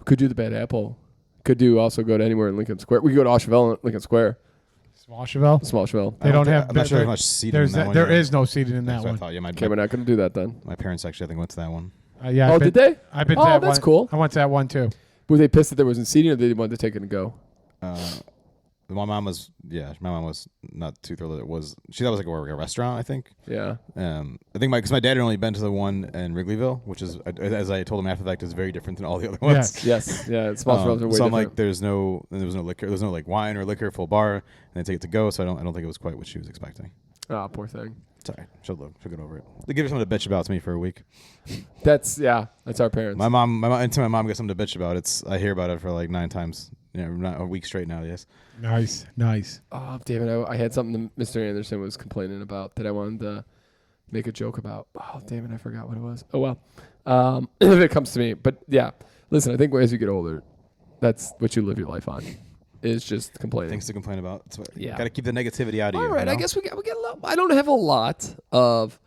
[SPEAKER 1] could do the Bad Apple. Could also go to anywhere in Lincoln Square. We could go to Asheville and Lincoln Square.
[SPEAKER 2] Small Chevelle.
[SPEAKER 1] Small Asheville.
[SPEAKER 2] They don't have.
[SPEAKER 3] I'm not sure there's much seating in that one.
[SPEAKER 2] There
[SPEAKER 3] either.
[SPEAKER 2] is no seating in that
[SPEAKER 3] That's what
[SPEAKER 2] one.
[SPEAKER 3] I thought. Yeah,
[SPEAKER 1] Okay, we're not going to do that then.
[SPEAKER 3] my parents actually I think went to that one.
[SPEAKER 2] Yeah.
[SPEAKER 1] Did they?
[SPEAKER 2] I've been.
[SPEAKER 1] Oh,
[SPEAKER 2] to that
[SPEAKER 1] that's
[SPEAKER 2] one.
[SPEAKER 1] cool.
[SPEAKER 2] I went to that one too.
[SPEAKER 1] Were they pissed that there wasn't seating, or they wanted to take it and go?
[SPEAKER 3] My mom was not too thrilled. That it was she thought it was like a restaurant. I think.
[SPEAKER 1] Yeah.
[SPEAKER 3] I think because my dad had only been to the one in Wrigleyville, which is, as I told him after the fact, is very different than all the other ones.
[SPEAKER 1] Yes. Yeah. Small Asheville's are way
[SPEAKER 3] so I'm
[SPEAKER 1] different.
[SPEAKER 3] like, there was no liquor, there's no like wine or liquor, full bar, and they take it to go. So I don't think it was quite what she was expecting.
[SPEAKER 1] Oh, poor thing.
[SPEAKER 3] Sorry, she'll get over it. They give her something to bitch about to me for a week.
[SPEAKER 1] That's our parents.
[SPEAKER 3] My mom gets something to bitch about. I hear about it for like 9 times, not a week straight now. Yes.
[SPEAKER 2] Nice.
[SPEAKER 1] Oh, David, I had something that Mr. Anderson was complaining about that I wanted to make a joke about. Oh, damn it, I forgot what it was. Oh, well. If it comes to me. But, yeah, listen, I think as you get older, that's what you live your life on, is just complaining.
[SPEAKER 3] Things to complain about.
[SPEAKER 1] Yeah.
[SPEAKER 3] Got to keep the negativity out of you.
[SPEAKER 1] All right,
[SPEAKER 3] you know?
[SPEAKER 1] I guess we get a lot. I don't have a lot of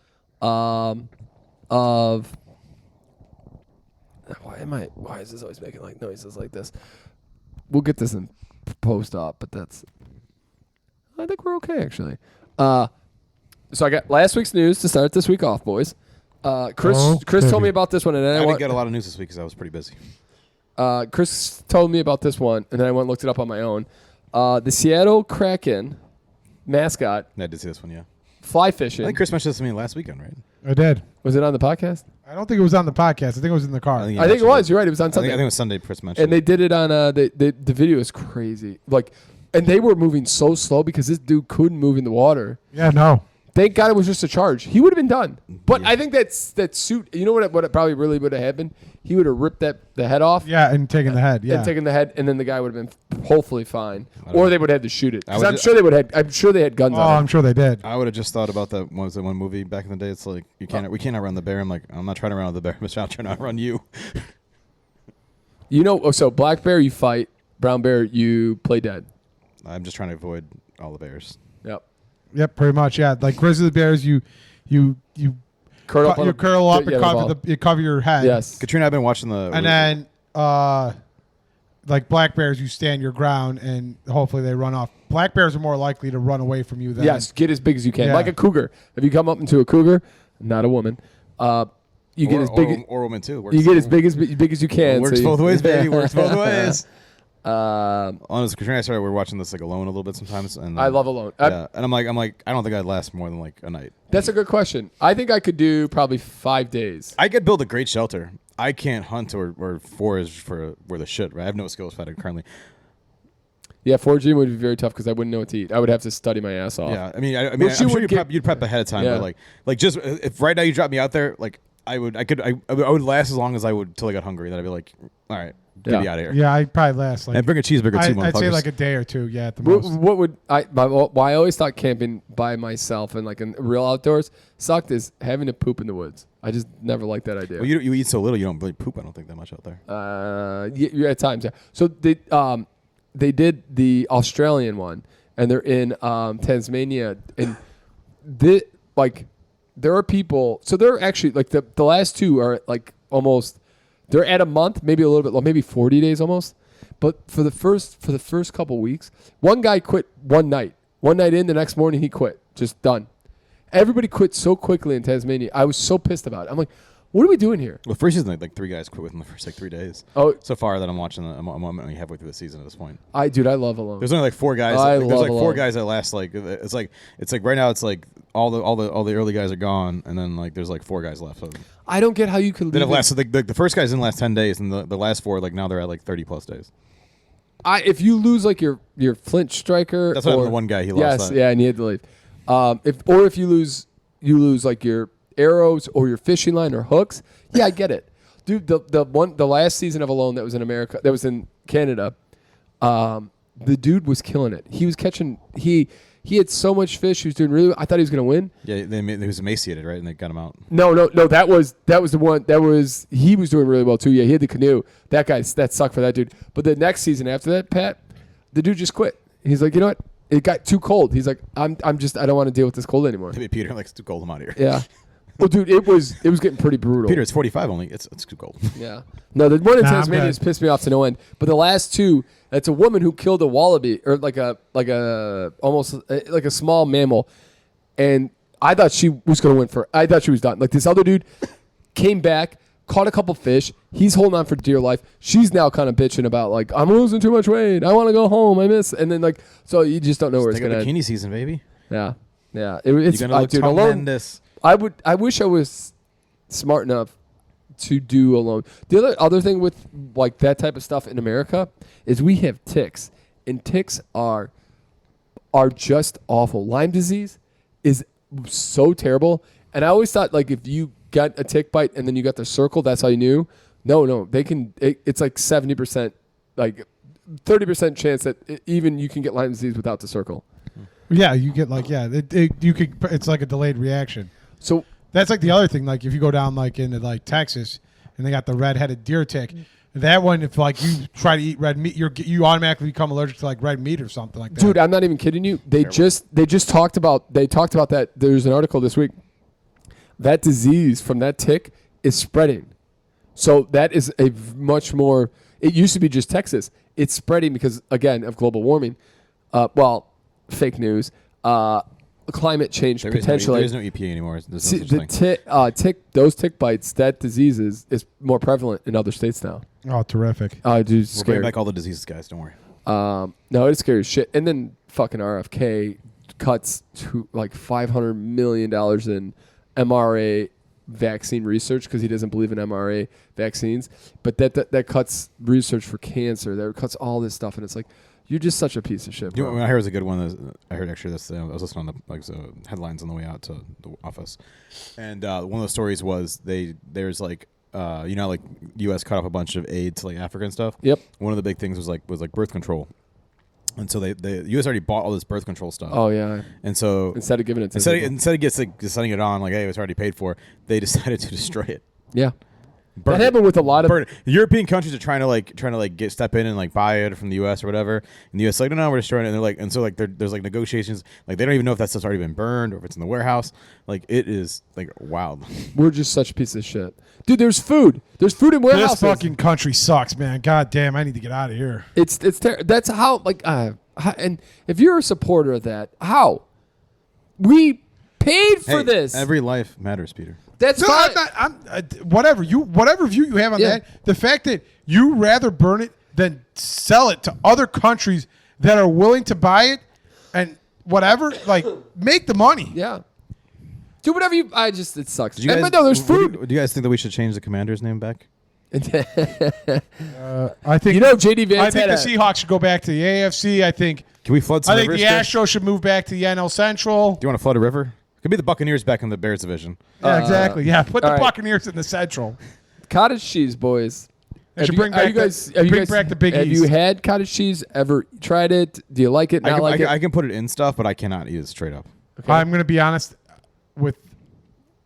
[SPEAKER 1] why is this always making like noises like this? We'll get this in post op, but I think we're okay actually. So I got last week's news to start this week off, boys. Chris told me about this one, and then
[SPEAKER 3] I didn't get a lot of news this week because I was pretty busy.
[SPEAKER 1] Chris told me about this one, and then I went and looked it up on my own. The Seattle Kraken mascot.
[SPEAKER 3] I did see this one, yeah.
[SPEAKER 1] Fly
[SPEAKER 3] I
[SPEAKER 1] fishing.
[SPEAKER 3] think Chris mentioned this to me last weekend, right?
[SPEAKER 2] I did.
[SPEAKER 1] Was it on the podcast?
[SPEAKER 2] I don't think it was on the podcast. I think it was in the car.
[SPEAKER 3] I think
[SPEAKER 1] I think it was. You're right. It was on
[SPEAKER 3] I
[SPEAKER 1] Sunday.
[SPEAKER 3] think it was Sunday. Chris mentioned.
[SPEAKER 1] And they did it on the video is crazy. Like, and they were moving so slow because this dude couldn't move in the water.
[SPEAKER 2] Yeah, no.
[SPEAKER 1] Thank God it was just a charge. He would have been done. But
[SPEAKER 3] Yeah.
[SPEAKER 1] I think that suit. You know what? It probably really would have happened. He would have ripped the head off.
[SPEAKER 2] Yeah, and taking the head. Yeah.
[SPEAKER 1] And taken the head, and then the guy would have been hopefully fine, or they would have had to shoot it. 'Cause
[SPEAKER 3] I
[SPEAKER 1] I'm
[SPEAKER 3] would
[SPEAKER 1] sure they would have. I'm sure they had guns
[SPEAKER 2] Oh,
[SPEAKER 1] on
[SPEAKER 2] I'm
[SPEAKER 1] it.
[SPEAKER 2] sure they did.
[SPEAKER 3] I would have just thought about that. What was that one movie back in the day? It's like we can't run the bear. I'm like, I'm not trying to run the bear. I'm trying to outrun you.
[SPEAKER 1] You know. So black bear, you fight. Brown bear, you play dead.
[SPEAKER 3] I'm just trying to avoid all the bears.
[SPEAKER 1] Yep.
[SPEAKER 2] Yep, pretty much. Yeah, like grizzly bears, you
[SPEAKER 1] Curl up.
[SPEAKER 2] you curl up and
[SPEAKER 1] yeah,
[SPEAKER 2] you cover your head.
[SPEAKER 1] Yes.
[SPEAKER 3] Katrina, I've been watching the.
[SPEAKER 2] And then, like black bears, you stand your ground and hopefully they run off. Black bears are more likely to run away from you than
[SPEAKER 1] Yes, get as big as you can,
[SPEAKER 2] Yeah.
[SPEAKER 1] like a cougar. If you come up into a cougar, not a woman, you get as big.
[SPEAKER 3] or women too. Works
[SPEAKER 1] You get as big as you can.
[SPEAKER 3] Works
[SPEAKER 1] so you-
[SPEAKER 3] both ways, baby. Works both ways.
[SPEAKER 1] Um,
[SPEAKER 3] Honestly, Katrina, we were watching this like alone a little bit sometimes, and
[SPEAKER 1] I love alone.
[SPEAKER 3] Yeah, and I'm like, I don't think I'd last more than like a night.
[SPEAKER 1] That's a good question. I think I could do probably 5 days.
[SPEAKER 3] I could build a great shelter. I can't hunt or forage for where the shit. Right, I have no skills fighting currently.
[SPEAKER 1] Yeah, foraging would be very tough because I wouldn't know what to eat. I would have to study my ass off.
[SPEAKER 3] Yeah, I mean, I'm
[SPEAKER 1] Which you
[SPEAKER 3] sure
[SPEAKER 1] would
[SPEAKER 3] you'd prep ahead of time,
[SPEAKER 1] Yeah.
[SPEAKER 3] but like just if right now you drop me out there, like I would last as long as I would till I got hungry. Then I'd be like, all right, get me out of here.
[SPEAKER 2] Yeah, I'd probably last like
[SPEAKER 3] And bring a cheeseburger too,
[SPEAKER 2] I'd say
[SPEAKER 3] motherfuckers.
[SPEAKER 2] like a day or two. Yeah, at the
[SPEAKER 1] What,
[SPEAKER 2] most.
[SPEAKER 1] what would why I always thought camping by myself and like in real outdoors sucked is having to poop in the woods. I just never liked that idea.
[SPEAKER 3] Well, you eat so little, you don't really poop. I don't think that much out there.
[SPEAKER 1] Yeah, at times, yeah. So they did the Australian one, and they're in Tasmania, and there are people. So they're actually like the last two are like almost. They're at a month, maybe a little bit, maybe 40 days almost. But for the first couple weeks, one guy quit one night. One night in, the next morning he quit, just done. Everybody quit so quickly in Tasmania. I was so pissed about it. I'm like, what are we doing here?
[SPEAKER 3] Well, first season, like 3 guys quit within the first 3 days.
[SPEAKER 1] Oh,
[SPEAKER 3] So far that I'm watching, I'm only halfway through the season at this point.
[SPEAKER 1] I love Alone.
[SPEAKER 3] There's only like 4 guys. There's like 4 guys that last like it's like right now it's like all the early guys are gone, and then like there's like 4 guys left. So
[SPEAKER 1] I don't get how you could leave.
[SPEAKER 3] then it lasted the first guys didn't last 10 days, and the last 4 like now they're at like 30 plus days.
[SPEAKER 1] If you lose like your Flint striker,
[SPEAKER 3] That's what happened to one guy. He lost.
[SPEAKER 1] Yes,
[SPEAKER 3] that.
[SPEAKER 1] yeah, and he had to leave. If you lose like your arrows or your fishing line or hooks. Yeah, I get it, dude. The last season of Alone that was in America, that was in Canada, the dude was killing it. He was catching. He had so much fish. He was doing really. I thought he was gonna win.
[SPEAKER 3] Yeah, he was emaciated, right? And they got him out.
[SPEAKER 1] No. That was the one. He was doing really well too. Yeah, he had the canoe. That sucked for that dude. But the next season after that, Pat, the dude just quit. He's like, you know what? It got too cold. He's like, I don't want to deal with this cold anymore.
[SPEAKER 3] Maybe Peter likes too cold. I'm out of here.
[SPEAKER 1] Yeah. Well, dude, it was getting pretty brutal.
[SPEAKER 3] Peter, it's 45 only. It's too cold.
[SPEAKER 1] Yeah. No, the one in Tasmania
[SPEAKER 2] I'm
[SPEAKER 1] has pissed me off to no end. But the last 2, that's a woman who killed a wallaby or like a almost like a small mammal, and I thought she was going to win I thought she was done. Like this other dude came back, caught a couple fish. He's holding on for dear life. She's now kind of bitching about like, I'm losing too much weight. I want to go home. I miss. And then like, so you just don't know where it's going to end.
[SPEAKER 3] Bikini season, baby.
[SPEAKER 1] Yeah. It's
[SPEAKER 3] You're gonna look
[SPEAKER 1] dude,
[SPEAKER 3] tremendous.
[SPEAKER 1] Alone. I wish I was smart enough to do Alone. The other thing with like that type of stuff in America is we have ticks, and ticks are just awful. Lyme disease is so terrible, and I always thought like if you got a tick bite and then you got the circle, that's how you knew. No, they can. It's like 70%, like 30% chance that even you can get Lyme disease without the circle.
[SPEAKER 2] Yeah, you get like you could. It's like a delayed reaction.
[SPEAKER 1] So
[SPEAKER 2] that's like the other thing. Like if you go down like into like Texas and they got the red-headed deer tick, that one if like you try to eat red meat, you automatically become allergic to like red meat or something like that.
[SPEAKER 1] Dude, I'm not even kidding you. They just talked about that. There's an article this week. That disease from that tick is spreading. So that is a much more. It used to be just Texas. It's spreading because again of global warming. Fake news. Climate change potentially.
[SPEAKER 3] There is no EPA anymore. There's no such thing.
[SPEAKER 1] Those tick bites, that disease is more prevalent in other states now.
[SPEAKER 2] Oh, terrific.
[SPEAKER 1] Dude,
[SPEAKER 3] We'll
[SPEAKER 1] scary.
[SPEAKER 3] bring back all the diseases, guys. Don't worry.
[SPEAKER 1] No, it's scary as shit. And then fucking RFK cuts to like $500 million in mRNA vaccine research because he doesn't believe in mRNA vaccines. But that cuts research for cancer. That cuts all this stuff, and it's like. You're just such a piece of shit, bro.
[SPEAKER 3] You know, I heard was a good one. I heard actually this. I was listening to headlines on the way out to the office, and one of the stories was there's like like U.S. cut off a bunch of aid to like Africa and stuff.
[SPEAKER 1] Yep.
[SPEAKER 3] One of the big things was birth control, and so the U.S. already bought all this birth control stuff.
[SPEAKER 1] Oh yeah.
[SPEAKER 3] And so
[SPEAKER 1] instead of giving it to
[SPEAKER 3] instead of just setting it on like hey it's already paid for, they decided to destroy it.
[SPEAKER 1] Yeah. That happened with a lot of
[SPEAKER 3] European countries are trying to step in and like buy it from the U.S. or whatever, and the U.S. like no we're destroying it, and they're like, and so like there's like negotiations, like they don't even know if that stuff's already been burned or if it's in the warehouse, like it is like wild.
[SPEAKER 1] We're just such a piece of shit, dude. There's food in warehouses.
[SPEAKER 2] This fucking country sucks, man. God damn, I need to get out of here.
[SPEAKER 1] It's that's how like and if you're a supporter of that, how we paid for this.
[SPEAKER 3] Every life matters, Peter.
[SPEAKER 1] That's
[SPEAKER 2] no,
[SPEAKER 1] fine.
[SPEAKER 2] I'm whatever view you have on that. The fact that you rather burn it than sell it to other countries that are willing to buy it and whatever, like make the money.
[SPEAKER 1] Yeah. Do whatever you. It sucks.
[SPEAKER 3] But
[SPEAKER 1] no, there's food.
[SPEAKER 3] Do you guys think that we should change the commander's name back?
[SPEAKER 2] I think
[SPEAKER 1] JD Vance.
[SPEAKER 2] I think the Seahawks should go back to the AFC. I think.
[SPEAKER 3] Can we flood some
[SPEAKER 2] I think
[SPEAKER 3] rivers?
[SPEAKER 2] the Astros should move back to the NL Central.
[SPEAKER 3] Do you want to flood a river? Could be the Buccaneers back in the Bears division.
[SPEAKER 2] Yeah, exactly. Yeah, put the
[SPEAKER 1] right.
[SPEAKER 2] Buccaneers in the Central.
[SPEAKER 1] Cottage cheese, boys.
[SPEAKER 2] They should bring back the Big East.
[SPEAKER 1] Have you had cottage cheese? Ever tried it? Do you like it? Not like it?
[SPEAKER 3] I can put it in stuff, but I cannot eat it straight up.
[SPEAKER 1] Okay.
[SPEAKER 2] I'm going to be honest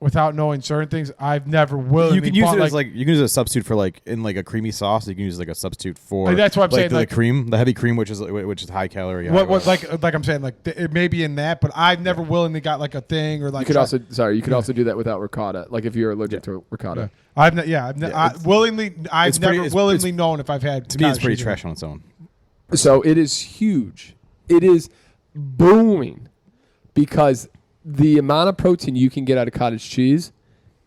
[SPEAKER 2] without knowing certain things. I've never willingly.
[SPEAKER 3] You can use it as you can use it as a substitute for like in like a creamy sauce. You can use it like a substitute for
[SPEAKER 2] that's what I'm saying.
[SPEAKER 3] The cream, the heavy cream, which is high calorie.
[SPEAKER 2] What like I'm saying it may be in that, but I've never willingly got like a thing or like.
[SPEAKER 1] You could also do that without ricotta. Like if you're allergic to ricotta.
[SPEAKER 2] I've never willingly known if I've had.
[SPEAKER 3] To me, it's pretty trash on its own.
[SPEAKER 1] So it is huge. It is booming because the amount of protein you can get out of cottage cheese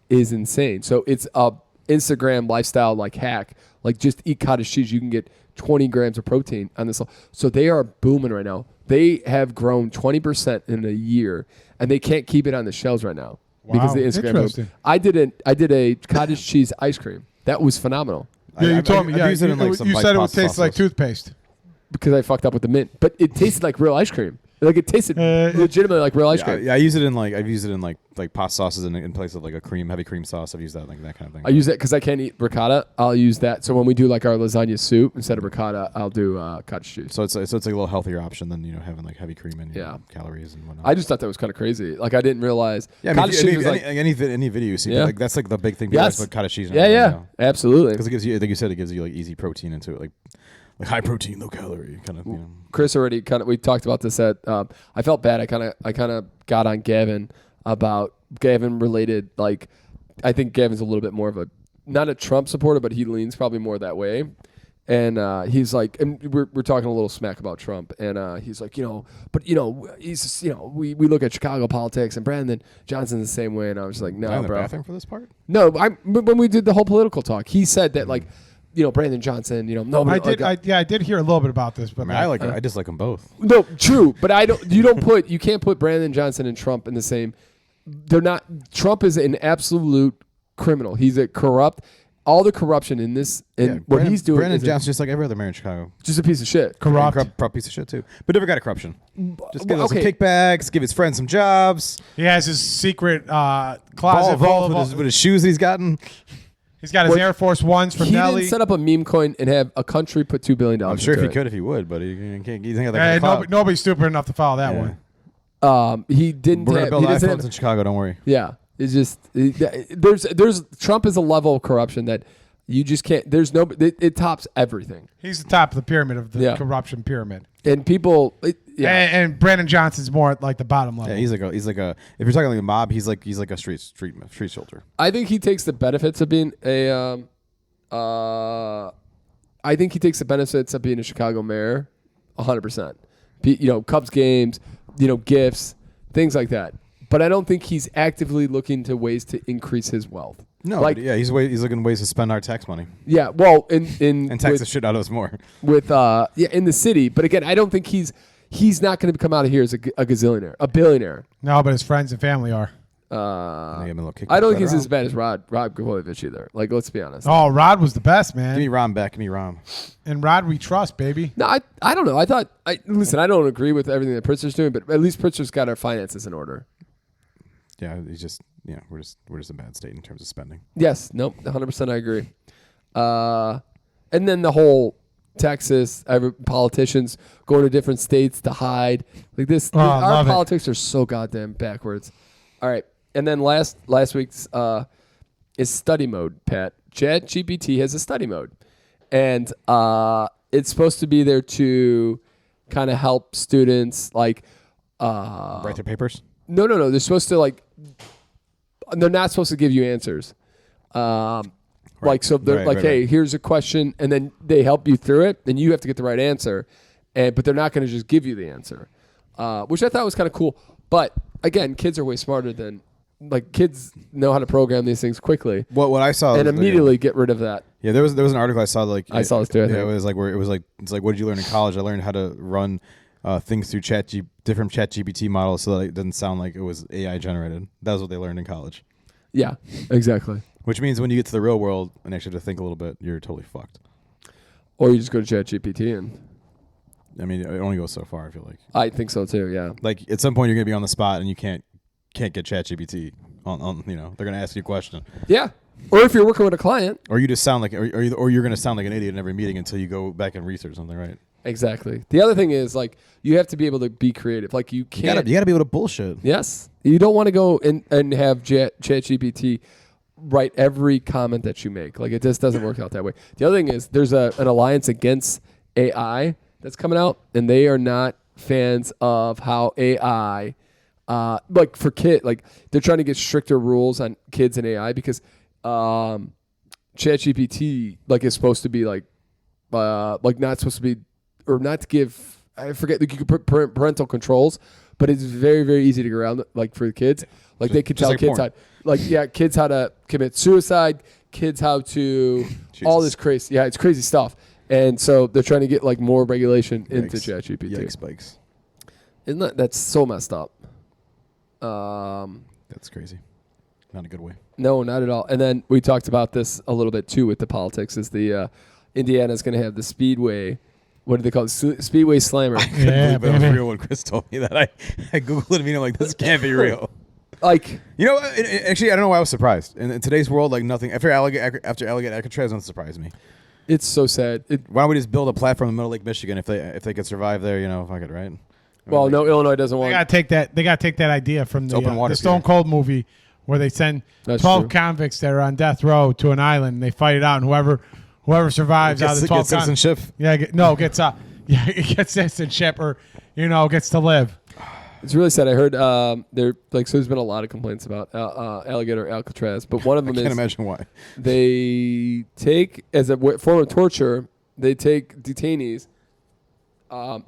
[SPEAKER 1] is insane. So it's a Instagram lifestyle like hack. Like just eat cottage cheese. You can get 20 grams of protein on this. So they are booming right now. They have grown 20% in a year, and they can't keep it on the shelves right now because of the Instagram.
[SPEAKER 2] Interesting.
[SPEAKER 1] I did a cottage cheese ice cream. That was phenomenal
[SPEAKER 2] Yeah, you told me. Yeah,
[SPEAKER 3] used it in, like, some,
[SPEAKER 2] you
[SPEAKER 3] like,
[SPEAKER 2] said it would
[SPEAKER 3] pasta
[SPEAKER 2] taste like
[SPEAKER 3] sauce.
[SPEAKER 2] toothpaste.
[SPEAKER 1] because I fucked up with the mint. But it tasted like real ice cream. Like it tasted legitimately like real ice cream.
[SPEAKER 3] Yeah, I use it in I've used it in like pasta sauces in place of like a heavy cream sauce. I've used that like that kind of thing.
[SPEAKER 1] I use that because I can't eat ricotta. I'll use that. So when we do like our lasagna soup, instead of ricotta, I'll do cottage cheese.
[SPEAKER 3] So it's a little healthier option than having like heavy cream and calories and whatnot.
[SPEAKER 1] I just thought that was kind of crazy. Like I didn't realize.
[SPEAKER 3] Yeah,
[SPEAKER 1] cottage cheese was
[SPEAKER 3] any video you see, like that's like the big thing. People
[SPEAKER 1] Yes.
[SPEAKER 3] put cottage cheese.
[SPEAKER 1] Absolutely.
[SPEAKER 3] Because it gives you, like you said, it gives you like easy protein into it, like high protein, low calorie kind of.
[SPEAKER 1] Chris already we talked about this at. I felt bad. I kind of got on Gavin about Gavin related. Like, I think Gavin's a little bit more of not a Trump supporter, but he leans probably more that way. And he's like, and we're talking a little smack about Trump, and he's like, he's just, we look at Chicago politics, and Brandon Johnson's the same way, and I was like, no,
[SPEAKER 3] in the
[SPEAKER 1] bro.
[SPEAKER 3] bathroom for this part?
[SPEAKER 1] No, when we did the whole political talk, he said that like. Brandon Johnson, nobody.
[SPEAKER 2] I did hear a little bit about this, but
[SPEAKER 3] I dislike them both.
[SPEAKER 1] No, true, but you can't put Brandon Johnson and Trump in the same. They're not. Trump is an absolute criminal. He's a corrupt. All the corruption in this and what he's doing.
[SPEAKER 3] Brandon
[SPEAKER 1] is
[SPEAKER 3] Johnson's just like every other mayor in Chicago.
[SPEAKER 1] just a piece of shit.
[SPEAKER 2] corrupt.
[SPEAKER 3] Piece of shit too, but different kind of corruption. Just give some
[SPEAKER 1] Okay.
[SPEAKER 3] kickbacks, give his friends some jobs.
[SPEAKER 2] He has his secret closet
[SPEAKER 3] Vault
[SPEAKER 2] full of
[SPEAKER 3] with his shoes that he's gotten.
[SPEAKER 2] He's got his Air Force Ones from
[SPEAKER 1] He
[SPEAKER 2] Nelly.
[SPEAKER 1] didn't set up a meme coin and have a country put $2 billion.
[SPEAKER 3] I'm sure if
[SPEAKER 1] into
[SPEAKER 3] he
[SPEAKER 1] it.
[SPEAKER 3] could, if he would, but he can't. He doesn't have that
[SPEAKER 2] Nobody's stupid enough to follow that one.
[SPEAKER 1] He didn't.
[SPEAKER 3] We're gonna build
[SPEAKER 1] he doesn't
[SPEAKER 3] iPhones
[SPEAKER 1] have-
[SPEAKER 3] in Chicago. Don't worry.
[SPEAKER 1] Yeah, it's just there's Trump is a level of corruption that you just can't. There's no. It tops everything.
[SPEAKER 2] He's the top of the pyramid of the
[SPEAKER 1] Yeah.
[SPEAKER 2] corruption pyramid.
[SPEAKER 1] And people.
[SPEAKER 2] And Brandon Johnson's more at like the bottom level.
[SPEAKER 3] Yeah, he's like a. If you're talking like a mob, he's like a street soldier.
[SPEAKER 1] I think he takes the benefits of being a. I think he takes the benefits of being a Chicago mayor, 100%. Cubs games, gifts, things like that. But I don't think he's actively looking to ways to increase his wealth.
[SPEAKER 3] No, he's looking at ways to spend our tax money
[SPEAKER 1] Yeah, well, and
[SPEAKER 3] tax
[SPEAKER 1] with,
[SPEAKER 3] the shit out of us more.
[SPEAKER 1] with in the city. But again, I don't think he's not going to come out of here as a gazillionaire, a billionaire.
[SPEAKER 2] No, but his friends and family are.
[SPEAKER 1] I
[SPEAKER 3] Give him a little
[SPEAKER 1] don't think
[SPEAKER 3] kickback
[SPEAKER 1] he's
[SPEAKER 3] later
[SPEAKER 1] as bad as Rod Gavovich either. Like, let's be honest.
[SPEAKER 2] Oh, Rod was the best, man.
[SPEAKER 3] Give me Rom back. Give me Rom.
[SPEAKER 2] And Rod we trust, baby.
[SPEAKER 1] No, I don't know. Listen, I don't agree with everything that Pritzker's doing, but at least Pritzker's got our finances in order.
[SPEAKER 3] Yeah, he's just we're just a bad state in terms of spending.
[SPEAKER 1] Yes, nope, 100% I agree. And then the whole Texas politicians going to different states to hide like this. Our politics are so goddamn backwards. All right, and then last week's is study mode. Pat, ChatGPT has a study mode, and it's supposed to be there to kind of help students like
[SPEAKER 3] Write their papers.
[SPEAKER 1] No. They're supposed to they're not supposed to give you answers. Like, so they're hey, here's a question, and then they help you through it, and you have to get the right answer. But they're not going to just give you the answer, which I thought was kind of cool. But again, kids are way smarter than kids know how to program these things quickly.
[SPEAKER 3] What I saw
[SPEAKER 1] and immediately get rid of that.
[SPEAKER 3] Yeah, there was an article I saw
[SPEAKER 1] I saw this too. I think.
[SPEAKER 3] It was like it's like what did you learn in college? I learned how to run things through different ChatGPT models so that it doesn't sound like it was AI generated. That was what they learned in college.
[SPEAKER 1] Yeah, exactly.
[SPEAKER 3] Which means when you get to the real world and actually have to think a little bit, you're totally fucked.
[SPEAKER 1] Or you just go to ChatGPT and.
[SPEAKER 3] I mean, it only goes so far. I feel like.
[SPEAKER 1] I think so too. Yeah.
[SPEAKER 3] Like at some point you're gonna be on the spot and you can't get ChatGPT on they're gonna ask you a question.
[SPEAKER 1] Yeah. Or if you're working with a client.
[SPEAKER 3] Or you just sound like, or you're gonna sound like an idiot in every meeting until you go back and research something, right?
[SPEAKER 1] Exactly. The other thing is you have to be able to be creative. Like you can't.
[SPEAKER 3] You gotta be able to bullshit.
[SPEAKER 1] Yes. You don't want to go and have ChatGPT write every comment that you make. Like it just doesn't work out that way. The other thing is there's an alliance against AI that's coming out, and they are not fans of how AI, for kids, they're trying to get stricter rules on kids and AI because ChatGPT is supposed to be not supposed to be, or not to give. I forget. You could put parental controls, but it's very, very easy to go around. Like for the kids, like they could tell
[SPEAKER 3] like
[SPEAKER 1] kids
[SPEAKER 3] porn.
[SPEAKER 1] kids how to commit suicide, kids how to all this crazy. Yeah, it's crazy stuff. And so they're trying to get like more regulation into ChatGPT.
[SPEAKER 3] Yikes, spikes.
[SPEAKER 1] Isn't that's so messed up?
[SPEAKER 3] That's crazy. Not in a good way.
[SPEAKER 1] No, not at all. And then we talked about this a little bit too with the politics. Is the Indiana's going to have the Speedway? What do they call it? Speedway Slammer.
[SPEAKER 3] I couldn't believe it was real when Chris told me that. I googled it and I'm like, this can't be real.
[SPEAKER 1] Like,
[SPEAKER 3] you know, actually, I don't know why I was surprised. In today's world, like nothing after Alligator Alcatraz doesn't surprise me.
[SPEAKER 1] it's so sad.
[SPEAKER 3] Why don't we just build a platform in the middle of Lake Michigan if they could survive there? You know, fuck it, right?
[SPEAKER 1] Well, no, Illinois doesn't
[SPEAKER 2] They
[SPEAKER 1] want.
[SPEAKER 2] gotta take that. They gotta take that idea from
[SPEAKER 3] open water,
[SPEAKER 2] the Stone Cold movie where they send
[SPEAKER 1] That's
[SPEAKER 2] 12
[SPEAKER 1] true.
[SPEAKER 2] convicts that are on death row to an island and they fight it out, and whoever survives out of the 12
[SPEAKER 3] Get citizenship.
[SPEAKER 2] gets citizenship or gets to live.
[SPEAKER 1] It's really sad. I heard so there's been a lot of complaints about Alligator Alcatraz, but one of them
[SPEAKER 3] I can't
[SPEAKER 1] is
[SPEAKER 3] imagine why.
[SPEAKER 1] they take as a form of torture. They take detainees.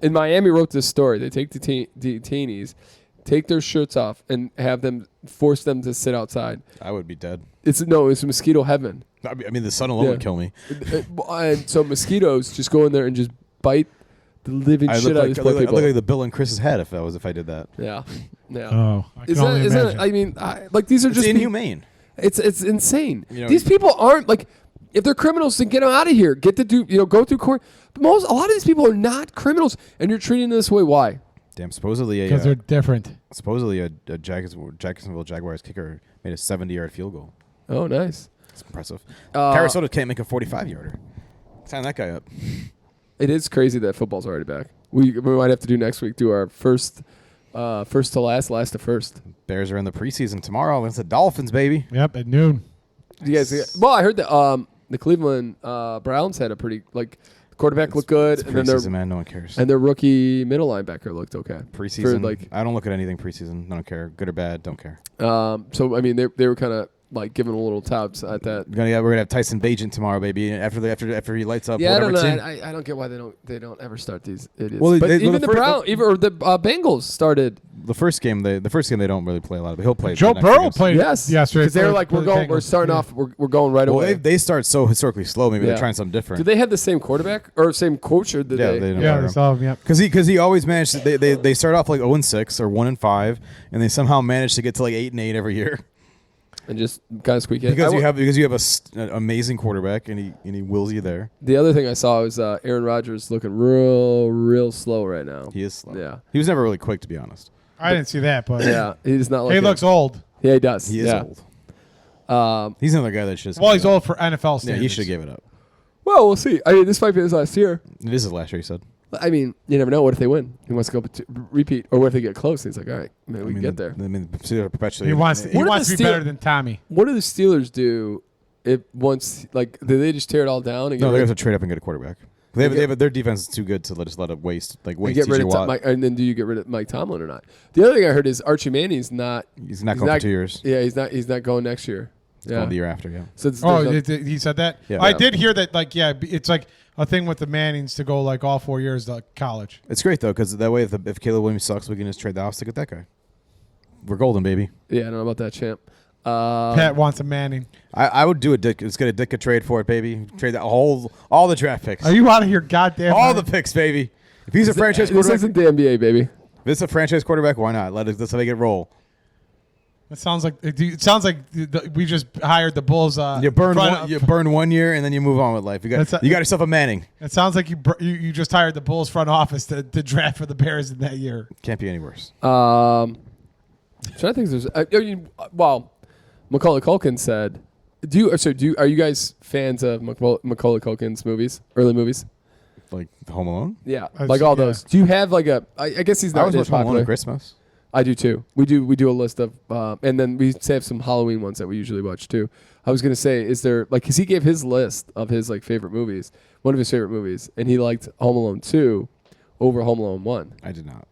[SPEAKER 1] In Miami, wrote this story. They take detainees, take their shirts off, and force them to sit outside.
[SPEAKER 3] I would be dead.
[SPEAKER 1] It's mosquito heaven.
[SPEAKER 3] I mean, the sun alone would kill me.
[SPEAKER 1] And so mosquitoes just go in there and just bite the living
[SPEAKER 3] I
[SPEAKER 1] shit
[SPEAKER 3] look
[SPEAKER 1] out of these
[SPEAKER 3] like,
[SPEAKER 1] poor
[SPEAKER 3] I
[SPEAKER 1] people.
[SPEAKER 3] look like the Bill and Chris's head if I did that.
[SPEAKER 1] Yeah.
[SPEAKER 2] Oh, I can only
[SPEAKER 1] Is
[SPEAKER 2] imagine.
[SPEAKER 1] that? I mean, these are
[SPEAKER 3] It's
[SPEAKER 1] just
[SPEAKER 3] inhumane.
[SPEAKER 1] It's insane.
[SPEAKER 3] You know,
[SPEAKER 1] These people aren't like, if they're criminals, then get them out of here. Go through court. But a lot of these people are not criminals, and you're treating them this way. Why?
[SPEAKER 3] Damn, supposedly
[SPEAKER 2] Because they're different.
[SPEAKER 3] a Jacksonville Jaguars kicker made a 70-yard field goal.
[SPEAKER 1] Oh, nice.
[SPEAKER 3] It's impressive. Sarasota can't make a 45-yarder. Sign that guy up.
[SPEAKER 1] It is crazy that football's already back. We might have to do next week. Do our first to last to first.
[SPEAKER 3] Bears are in the preseason tomorrow against the Dolphins, baby.
[SPEAKER 2] Yep, at noon.
[SPEAKER 1] You guys, well, I heard that the Cleveland Browns had a pretty quarterback looked good,
[SPEAKER 3] It's
[SPEAKER 1] and then
[SPEAKER 3] preseason, man. No one cares.
[SPEAKER 1] their rookie middle linebacker looked okay.
[SPEAKER 3] Preseason, I don't look at anything preseason. I don't care. Good or bad, don't care.
[SPEAKER 1] So I mean, they were kind of like giving a little touts at that.
[SPEAKER 3] We're gonna have Tyson Bagent tomorrow, baby. After he lights up.
[SPEAKER 1] Yeah, I don't
[SPEAKER 3] whatever
[SPEAKER 1] know.
[SPEAKER 3] team.
[SPEAKER 1] I don't get why they don't ever start these idiots.
[SPEAKER 3] Well,
[SPEAKER 1] but even the
[SPEAKER 3] first-
[SPEAKER 1] Bengals started.
[SPEAKER 3] The first game they don't really play a lot, but he'll play.
[SPEAKER 2] Joe
[SPEAKER 3] the next
[SPEAKER 2] Burrow
[SPEAKER 3] games.
[SPEAKER 2] played
[SPEAKER 1] Yesterday because they were like, we're starting off, we're going right
[SPEAKER 3] Well,
[SPEAKER 1] away.
[SPEAKER 3] they start so historically slow. Maybe
[SPEAKER 1] Yeah.
[SPEAKER 3] they're trying something different.
[SPEAKER 1] Do they have the same quarterback or same coach? Or did
[SPEAKER 3] Yeah,
[SPEAKER 1] they?
[SPEAKER 3] they don't
[SPEAKER 2] Yeah,
[SPEAKER 3] matter.
[SPEAKER 2] they saw him. Yep.
[SPEAKER 3] Because he always managed. They start off like 0-6 or 1-5, and they somehow manage to get to like 8-8 every year.
[SPEAKER 1] And just kind of squeak in.
[SPEAKER 3] Because you have an amazing quarterback, and he wills you there.
[SPEAKER 1] The other thing I saw was Aaron Rodgers looking real slow right now.
[SPEAKER 3] He is slow.
[SPEAKER 1] Yeah.
[SPEAKER 3] He was never really quick, to be honest.
[SPEAKER 2] I didn't see that, but
[SPEAKER 1] Yeah, he's not like
[SPEAKER 2] he looks old.
[SPEAKER 1] Yeah, he does.
[SPEAKER 3] He is
[SPEAKER 1] yeah.
[SPEAKER 3] old. He's another guy that should.
[SPEAKER 2] Well, he's old for NFL
[SPEAKER 3] Yeah,
[SPEAKER 2] standards.
[SPEAKER 3] he should have gave it up.
[SPEAKER 1] Well, we'll see. I mean, this might be his last year.
[SPEAKER 3] It is his last year, he said.
[SPEAKER 1] I mean, you never know. What if they win? He wants to go repeat, or what if they get close? And he's like, all right, maybe we can get there.
[SPEAKER 3] I mean, perpetually.
[SPEAKER 2] He wants
[SPEAKER 1] What
[SPEAKER 2] to
[SPEAKER 1] did
[SPEAKER 2] be
[SPEAKER 1] the
[SPEAKER 2] better than Tommy.
[SPEAKER 1] What do the Steelers do if once do they just tear it all down and
[SPEAKER 3] No,
[SPEAKER 1] get
[SPEAKER 3] they
[SPEAKER 1] rid
[SPEAKER 3] have to trade up and get a quarterback. Their defense is too good to just let it waste. Like
[SPEAKER 1] and
[SPEAKER 3] waste
[SPEAKER 1] get rid
[SPEAKER 3] TJ
[SPEAKER 1] of
[SPEAKER 3] Watt.
[SPEAKER 1] Mike, and then do you get rid of Mike Tomlin or not? The other thing I heard is Archie Manny's not.
[SPEAKER 3] He's not going for 2 years.
[SPEAKER 1] Yeah, he's not going next year.
[SPEAKER 3] He's
[SPEAKER 1] Yeah,
[SPEAKER 3] going the year after. Yeah.
[SPEAKER 1] so
[SPEAKER 2] He said that?
[SPEAKER 3] Yeah.
[SPEAKER 2] I
[SPEAKER 3] Yeah.
[SPEAKER 2] did hear that, it's like a thing with the Mannings to go like all 4 years to college.
[SPEAKER 3] It's great though, because that way, if Caleb Williams sucks, we can just trade the house to get that guy. We're golden, baby.
[SPEAKER 1] yeah, I don't know about that, champ.
[SPEAKER 2] Pat wants a Manning.
[SPEAKER 3] I would do a Dick. Let's get a Ditka trade for it, baby. Trade that all the draft picks,
[SPEAKER 2] Are you out of your goddamn
[SPEAKER 3] all
[SPEAKER 2] mind?
[SPEAKER 3] the picks, baby. If he's a franchise
[SPEAKER 1] This
[SPEAKER 3] quarterback,
[SPEAKER 1] isn't the NBA, baby.
[SPEAKER 3] if it's a franchise quarterback, why not? Let's make it roll.
[SPEAKER 2] It sounds like we just hired the Bulls.
[SPEAKER 3] You burn 1 year and then you move on with life. You got yourself a Manning.
[SPEAKER 2] It sounds like you just hired the Bulls front office to draft for the Bears in that year.
[SPEAKER 3] Can't be any worse.
[SPEAKER 1] Trying to think. Macaulay Culkin said, are you guys fans of Macaulay Culkin's movies, early movies?
[SPEAKER 3] Like Home Alone.
[SPEAKER 1] Yeah,
[SPEAKER 2] I've
[SPEAKER 1] like all
[SPEAKER 2] seen-
[SPEAKER 1] those. Do you have like I guess he's
[SPEAKER 3] I
[SPEAKER 1] not
[SPEAKER 3] was
[SPEAKER 1] as
[SPEAKER 3] watching Home Alone
[SPEAKER 1] popular.
[SPEAKER 3] at Christmas.
[SPEAKER 1] I do too. We do a list of, and then we have some Halloween ones that we usually watch too. I was gonna say, is there because he gave his list of his favorite movies, one of his favorite movies, and he liked Home Alone 2 over Home Alone 1.
[SPEAKER 3] I did not.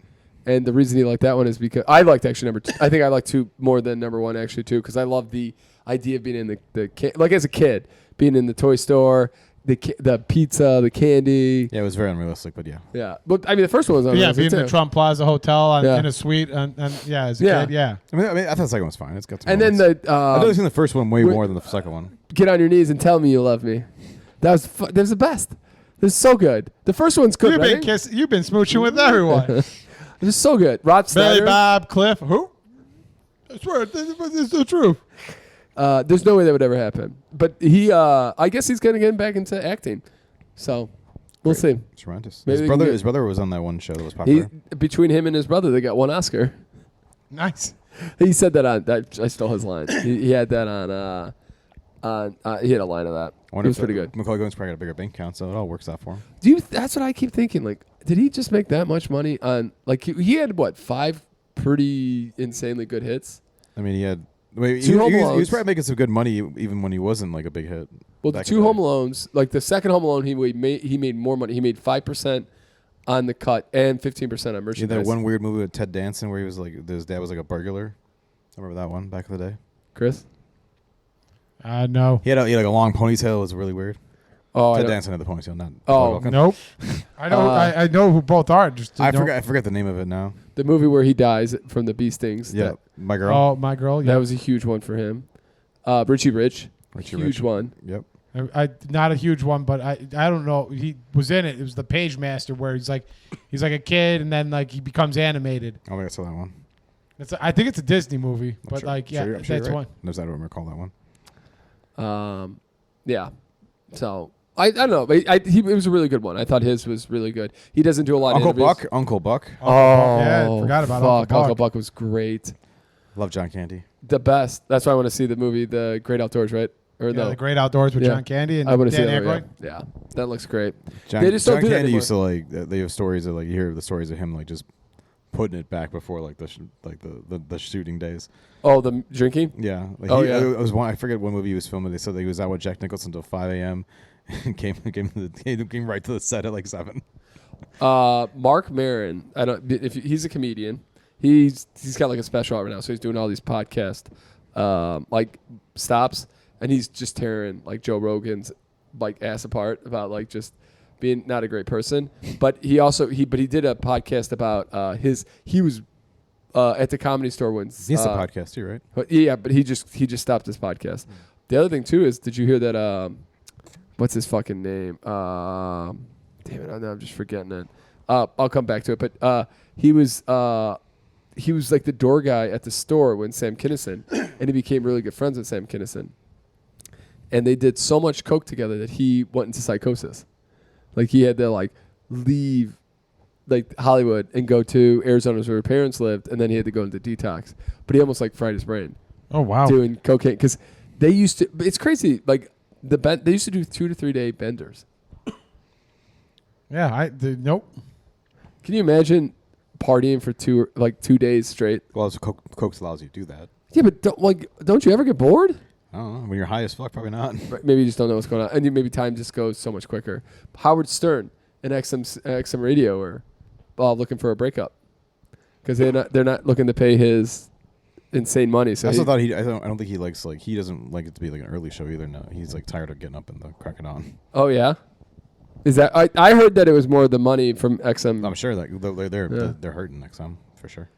[SPEAKER 1] And the reason he liked that one is because I liked actually number 2. I think I liked 2 more than number 1 actually too, because I love the idea of being in the as a kid, being in the toy store, the pizza, the candy.
[SPEAKER 3] Yeah, it was very unrealistic, but yeah.
[SPEAKER 1] Yeah, but I mean the first one was
[SPEAKER 2] Yeah,
[SPEAKER 1] unrealistic
[SPEAKER 2] being in
[SPEAKER 1] too.
[SPEAKER 2] the Trump Plaza Hotel
[SPEAKER 1] Yeah.
[SPEAKER 2] in a suite, and yeah, as a
[SPEAKER 1] Yeah.
[SPEAKER 2] kid, yeah.
[SPEAKER 3] I mean, I thought the second one was fine. It's got some.
[SPEAKER 1] And then
[SPEAKER 3] moments.
[SPEAKER 1] the
[SPEAKER 3] I've only seen the first one way
[SPEAKER 1] wait-
[SPEAKER 3] more than the second one.
[SPEAKER 1] get on your knees and tell me you love me. That was the best. It was so good. The first one's good.
[SPEAKER 2] You've been smooching with everyone.
[SPEAKER 1] It was so good. Rod
[SPEAKER 2] Billy
[SPEAKER 1] Snyder.
[SPEAKER 2] Bob, Cliff, who? I swear, this is the truth.
[SPEAKER 1] There's no way that would ever happen. But he, I guess he's gonna get back into acting. So we'll see.
[SPEAKER 3] It's horrendous.
[SPEAKER 1] Maybe
[SPEAKER 3] His
[SPEAKER 1] they
[SPEAKER 3] brother,
[SPEAKER 1] can get-
[SPEAKER 3] his brother was on that one show that was
[SPEAKER 1] He,
[SPEAKER 3] popular.
[SPEAKER 1] between him and his brother, they got one Oscar.
[SPEAKER 2] Nice.
[SPEAKER 1] He said that on that. I stole his line. He had that on. He had a line of that.
[SPEAKER 3] I
[SPEAKER 1] It
[SPEAKER 3] wonder
[SPEAKER 1] was
[SPEAKER 3] if
[SPEAKER 1] pretty good.
[SPEAKER 3] Macaulay Culkin's probably got a bigger bank account, so it all works out for him.
[SPEAKER 1] That's what I keep thinking. Like, did he just make that much money on? Like, he had what 5 pretty insanely good hits.
[SPEAKER 3] I mean, he had. Wait,
[SPEAKER 1] Two
[SPEAKER 3] he
[SPEAKER 1] Home
[SPEAKER 3] was
[SPEAKER 1] Alones.
[SPEAKER 3] probably making some good money even when he wasn't like a big hit.
[SPEAKER 1] Well, the
[SPEAKER 3] back in
[SPEAKER 1] 2
[SPEAKER 3] the
[SPEAKER 1] Home
[SPEAKER 3] day.
[SPEAKER 1] Alones, like the second Home Alone, he made more money. He made 5% on the cut and 15% on
[SPEAKER 3] Yeah,
[SPEAKER 1] merchandise.
[SPEAKER 3] that one weird movie with Ted Danson where he was like his dad was like a burglar. I remember that one back in the day.
[SPEAKER 1] Chris.
[SPEAKER 2] No.
[SPEAKER 3] He had like a long ponytail. It was really weird.
[SPEAKER 1] Oh,
[SPEAKER 3] Ted Danson had the ponytail, not
[SPEAKER 1] Oh,
[SPEAKER 3] Macaulay Culkin.
[SPEAKER 2] Nope. I know. I know who both are. Just
[SPEAKER 3] I
[SPEAKER 2] don't-
[SPEAKER 3] forgot the name of it now.
[SPEAKER 1] the movie where he dies from the bee stings.
[SPEAKER 3] Yeah, My Girl.
[SPEAKER 2] Oh, my girl. Yeah.
[SPEAKER 1] That was a huge one for him. Richie Rich.
[SPEAKER 3] Richie
[SPEAKER 1] Huge
[SPEAKER 3] Rich.
[SPEAKER 1] one.
[SPEAKER 3] Yep.
[SPEAKER 2] I not a huge one, but I don't know. He was in it. It was the Page Master where he's like a kid and then like he becomes animated.
[SPEAKER 3] I don't think I saw that one.
[SPEAKER 2] I think it's a Disney movie,
[SPEAKER 3] I'm
[SPEAKER 2] but
[SPEAKER 3] sure-
[SPEAKER 2] like
[SPEAKER 3] I'm
[SPEAKER 2] yeah,
[SPEAKER 3] sure
[SPEAKER 2] that's
[SPEAKER 3] you're right.
[SPEAKER 2] one.
[SPEAKER 3] No, I don't recall that one.
[SPEAKER 1] Yeah. So I don't know. But it was a really good one. I thought his was really good. He doesn't do a lot
[SPEAKER 3] Uncle
[SPEAKER 1] of interviews.
[SPEAKER 3] Buck. Uncle Buck.
[SPEAKER 1] Oh,
[SPEAKER 2] yeah, I forgot about
[SPEAKER 1] fuck.
[SPEAKER 2] Uncle Buck.
[SPEAKER 1] Uncle Buck was great.
[SPEAKER 3] Love John Candy.
[SPEAKER 1] The best. That's why I want to see the movie, The Great Outdoors, right? Or
[SPEAKER 2] Yeah,
[SPEAKER 1] no?
[SPEAKER 2] The Great Outdoors with
[SPEAKER 1] Yeah.
[SPEAKER 2] John Candy and
[SPEAKER 1] I want to see
[SPEAKER 2] Dan
[SPEAKER 1] that.
[SPEAKER 2] Aykroyd.
[SPEAKER 1] Yeah, that looks great.
[SPEAKER 3] John,
[SPEAKER 1] They just don't
[SPEAKER 3] John
[SPEAKER 1] do that
[SPEAKER 3] Candy
[SPEAKER 1] anymore.
[SPEAKER 3] used to like. They have stories of like you hear the stories of him like just putting it back before like the shooting days.
[SPEAKER 1] Oh, the drinking?
[SPEAKER 3] Yeah. Like
[SPEAKER 1] Oh,
[SPEAKER 3] he,
[SPEAKER 1] yeah.
[SPEAKER 3] It was one. I forget what movie he was filming. They said that he was out with Jack Nicholson until 5 a.m. and came right to the set at like 7.
[SPEAKER 1] Mark Maron. I don't. If he's a comedian, he's got like a special out right now, so he's doing all these podcast like stops, and he's just tearing like Joe Rogan's like ass apart about like just being not a great person. But he did a podcast about he was at the Comedy Store once.
[SPEAKER 3] He's a podcast too, right?
[SPEAKER 1] But yeah, but he just stopped his podcast. The other thing too is, did you hear that? What's his fucking name? Damn it, I'm just forgetting it. I'll come back to it. But he was like the door guy at the store when Sam Kinison, and he became really good friends with Sam Kinison. And they did so much coke together that he went into psychosis. Like he had to like leave like Hollywood and go to Arizona where her parents lived, and then he had to go into detox. But he almost like fried his brain
[SPEAKER 2] Oh wow.
[SPEAKER 1] doing cocaine because they used to. It's crazy. Like they used to do 2 to 3 day benders.
[SPEAKER 2] Yeah. Nope.
[SPEAKER 1] Can you imagine partying for 2 days straight?
[SPEAKER 3] Well, it's Coke allows you to do that.
[SPEAKER 1] Yeah, but don't you ever get bored?
[SPEAKER 3] I don't know. When you're high as fuck, probably not.
[SPEAKER 1] Right, maybe you just don't know what's going on, and maybe time just goes so much quicker. Howard Stern and XM Radio are looking for a breakup because they're not looking to pay his insane money. So
[SPEAKER 3] I also thought I don't think he likes he doesn't like it to be like an early show either. No, he's like tired of getting up and the cracking on.
[SPEAKER 1] Oh yeah, is that I heard that it was more the money from XM.
[SPEAKER 3] I'm sure that they're hurting next time for sure.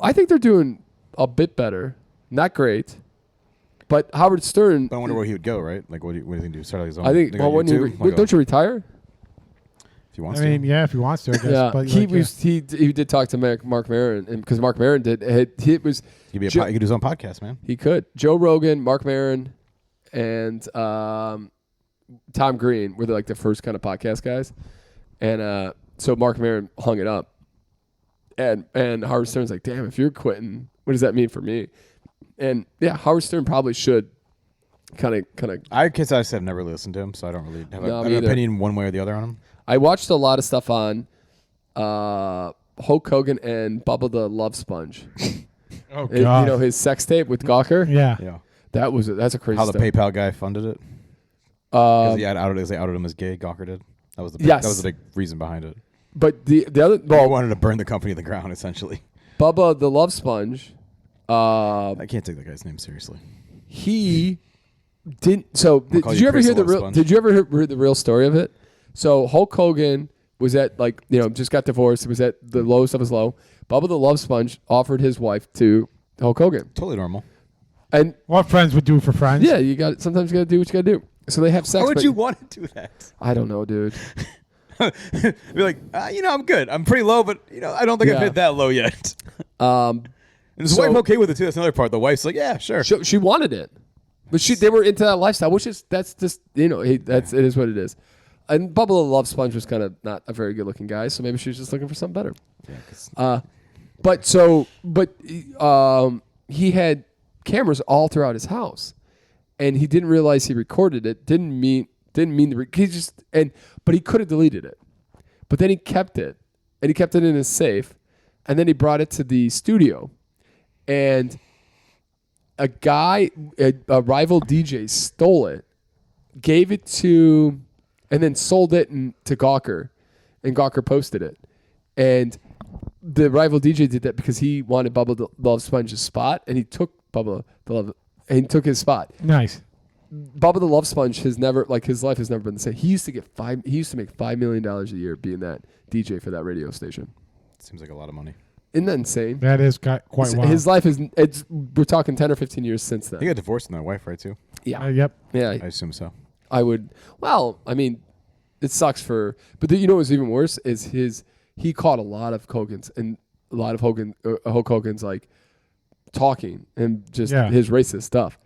[SPEAKER 1] I think they're doing a bit better, not great, but Howard Stern.
[SPEAKER 3] But I wonder where he would go, right? Like what do you think? Do start his own?
[SPEAKER 1] I think.
[SPEAKER 3] thing
[SPEAKER 1] Well,
[SPEAKER 3] on
[SPEAKER 1] wouldn't
[SPEAKER 3] YouTube?
[SPEAKER 1] don't you retire?
[SPEAKER 3] If he wants
[SPEAKER 2] I mean,
[SPEAKER 3] to.
[SPEAKER 2] yeah, if he wants to, I guess.
[SPEAKER 1] Yeah,
[SPEAKER 2] But
[SPEAKER 1] he did talk to Mark Maron, and because Mark Maron did he was
[SPEAKER 3] He could do his own podcast, man.
[SPEAKER 1] he could Joe Rogan, Mark Maron, and Tom Green were like the first kind of podcast guys, and so Mark Maron hung it up, and Howard Stern's like, damn, if you're quitting, what does that mean for me? And yeah, Howard Stern probably should kind of.
[SPEAKER 3] I guess I said never listened to him, so I don't really have
[SPEAKER 1] No,
[SPEAKER 3] an
[SPEAKER 1] me either.
[SPEAKER 3] opinion one way or the other on him.
[SPEAKER 1] I watched a lot of stuff on Hulk Hogan and Bubba the Love Sponge.
[SPEAKER 2] Oh
[SPEAKER 1] You
[SPEAKER 2] god.
[SPEAKER 1] know his sex tape with Gawker.
[SPEAKER 2] Yeah.
[SPEAKER 3] Yeah.
[SPEAKER 1] That's a crazy.
[SPEAKER 3] How the
[SPEAKER 1] stuff.
[SPEAKER 3] PayPal guy funded it? Because they outed him as gay. Gawker did. That was the big,
[SPEAKER 1] Yes.
[SPEAKER 3] That was the big reason behind it.
[SPEAKER 1] But the other
[SPEAKER 3] He wanted to burn the company to the ground, essentially.
[SPEAKER 1] Bubba the Love Sponge.
[SPEAKER 3] I can't take that guy's name seriously.
[SPEAKER 1] He Did
[SPEAKER 3] call
[SPEAKER 1] you ever
[SPEAKER 3] Chris
[SPEAKER 1] hear
[SPEAKER 3] the
[SPEAKER 1] the
[SPEAKER 3] Love
[SPEAKER 1] real?
[SPEAKER 3] Sponge.
[SPEAKER 1] Did you ever hear the real story of it? So Hulk Hogan was at just got divorced. He was at the lowest of his low. Bubba the Love Sponge offered his wife to Hulk Hogan,
[SPEAKER 3] Totally normal.
[SPEAKER 1] and
[SPEAKER 2] What friends would do for friends?
[SPEAKER 1] yeah, sometimes you got to do what you got to do. So they have sex.
[SPEAKER 3] Why would
[SPEAKER 1] but-
[SPEAKER 3] you want to do that?
[SPEAKER 1] I don't know, dude.
[SPEAKER 3] Be like, I'm good. I'm pretty low, but I don't think I've
[SPEAKER 1] Yeah.
[SPEAKER 3] hit that low yet. And his
[SPEAKER 1] So-
[SPEAKER 3] wife okay with it too. That's another part. The wife's like, yeah, sure.
[SPEAKER 1] She wanted it, but they were into that lifestyle, which is it is what it is. And Bubba the Love Sponge was kind of not a very good looking guy, so maybe she was just looking for something better.
[SPEAKER 3] Yeah,
[SPEAKER 1] He had cameras all throughout his house, and he didn't realize he recorded it. Didn't mean but he could have deleted it, but then he kept it, and he kept it in his safe, and then he brought it to the studio, and a rival DJ stole it, gave it to, and then sold it to Gawker, and Gawker posted it, and the rival DJ did that because he wanted Bubba the Love Sponge's spot, and he took he took his spot.
[SPEAKER 2] Nice.
[SPEAKER 1] Bubba the Love Sponge has never, his life has never been the same. He used to make $5 million a year being that DJ for that radio station.
[SPEAKER 3] Seems like a lot of money.
[SPEAKER 1] Isn't that insane?
[SPEAKER 2] That is quite wild.
[SPEAKER 1] His life we're talking 10 or 15 years since then.
[SPEAKER 3] He got divorced from that wife, right, too?
[SPEAKER 1] Yeah.
[SPEAKER 2] Yep.
[SPEAKER 1] Yeah.
[SPEAKER 3] I assume so.
[SPEAKER 1] I would, it sucks but what was even worse is he caught a lot of Hogan's and a lot of Hulk Hogan's talking and just his racist stuff.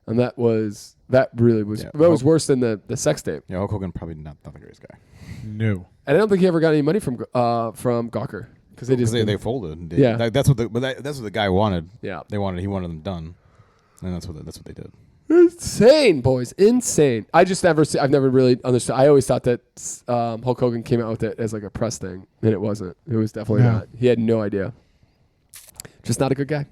[SPEAKER 1] And that really was worse than the sex tape.
[SPEAKER 3] Yeah, Hulk Hogan probably not the greatest guy.
[SPEAKER 2] No.
[SPEAKER 1] And I don't think he ever got any money from Gawker because
[SPEAKER 3] They folded.
[SPEAKER 1] Yeah.
[SPEAKER 3] That's what the guy wanted.
[SPEAKER 1] Yeah.
[SPEAKER 3] He wanted them done, and that's what they did.
[SPEAKER 1] Insane, boys, insane. I've never really understood. I always thought that Hulk Hogan came out with it as a press thing, and it wasn't. It was definitely not. He had no idea. Just not a good guy.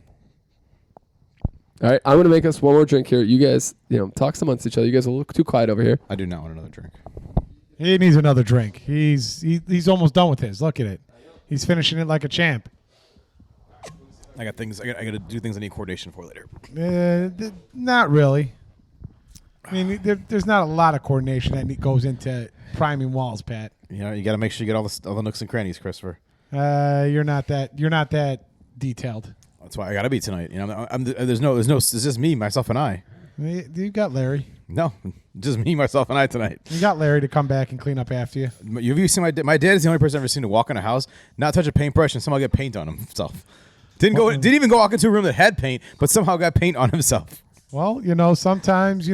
[SPEAKER 1] All right, I'm gonna make us one more drink here. You guys, talk amongst each other. You guys are a little too quiet over here.
[SPEAKER 3] I do not want another drink.
[SPEAKER 2] He needs another drink. He's almost done with his. Look at it. He's finishing it like a champ.
[SPEAKER 3] I got things. I got to do things I need coordination for later.
[SPEAKER 2] Not really. I mean, there's not a lot of coordination that goes into priming walls, Pat.
[SPEAKER 3] You got to make sure you get all the nooks and crannies, Christopher.
[SPEAKER 2] You're not that detailed.
[SPEAKER 3] That's why I got to be tonight. There's it's just me, myself, and I.
[SPEAKER 2] You got Larry.
[SPEAKER 3] No, just me, myself, and I tonight.
[SPEAKER 2] You got Larry to come back and clean up after you.
[SPEAKER 3] Have you seen my dad is the only person I've ever seen to walk in a house, not touch a paintbrush, and somehow get paint on himself. Didn't even go walk into a room that had paint, but somehow got paint on himself.
[SPEAKER 2] Well, sometimes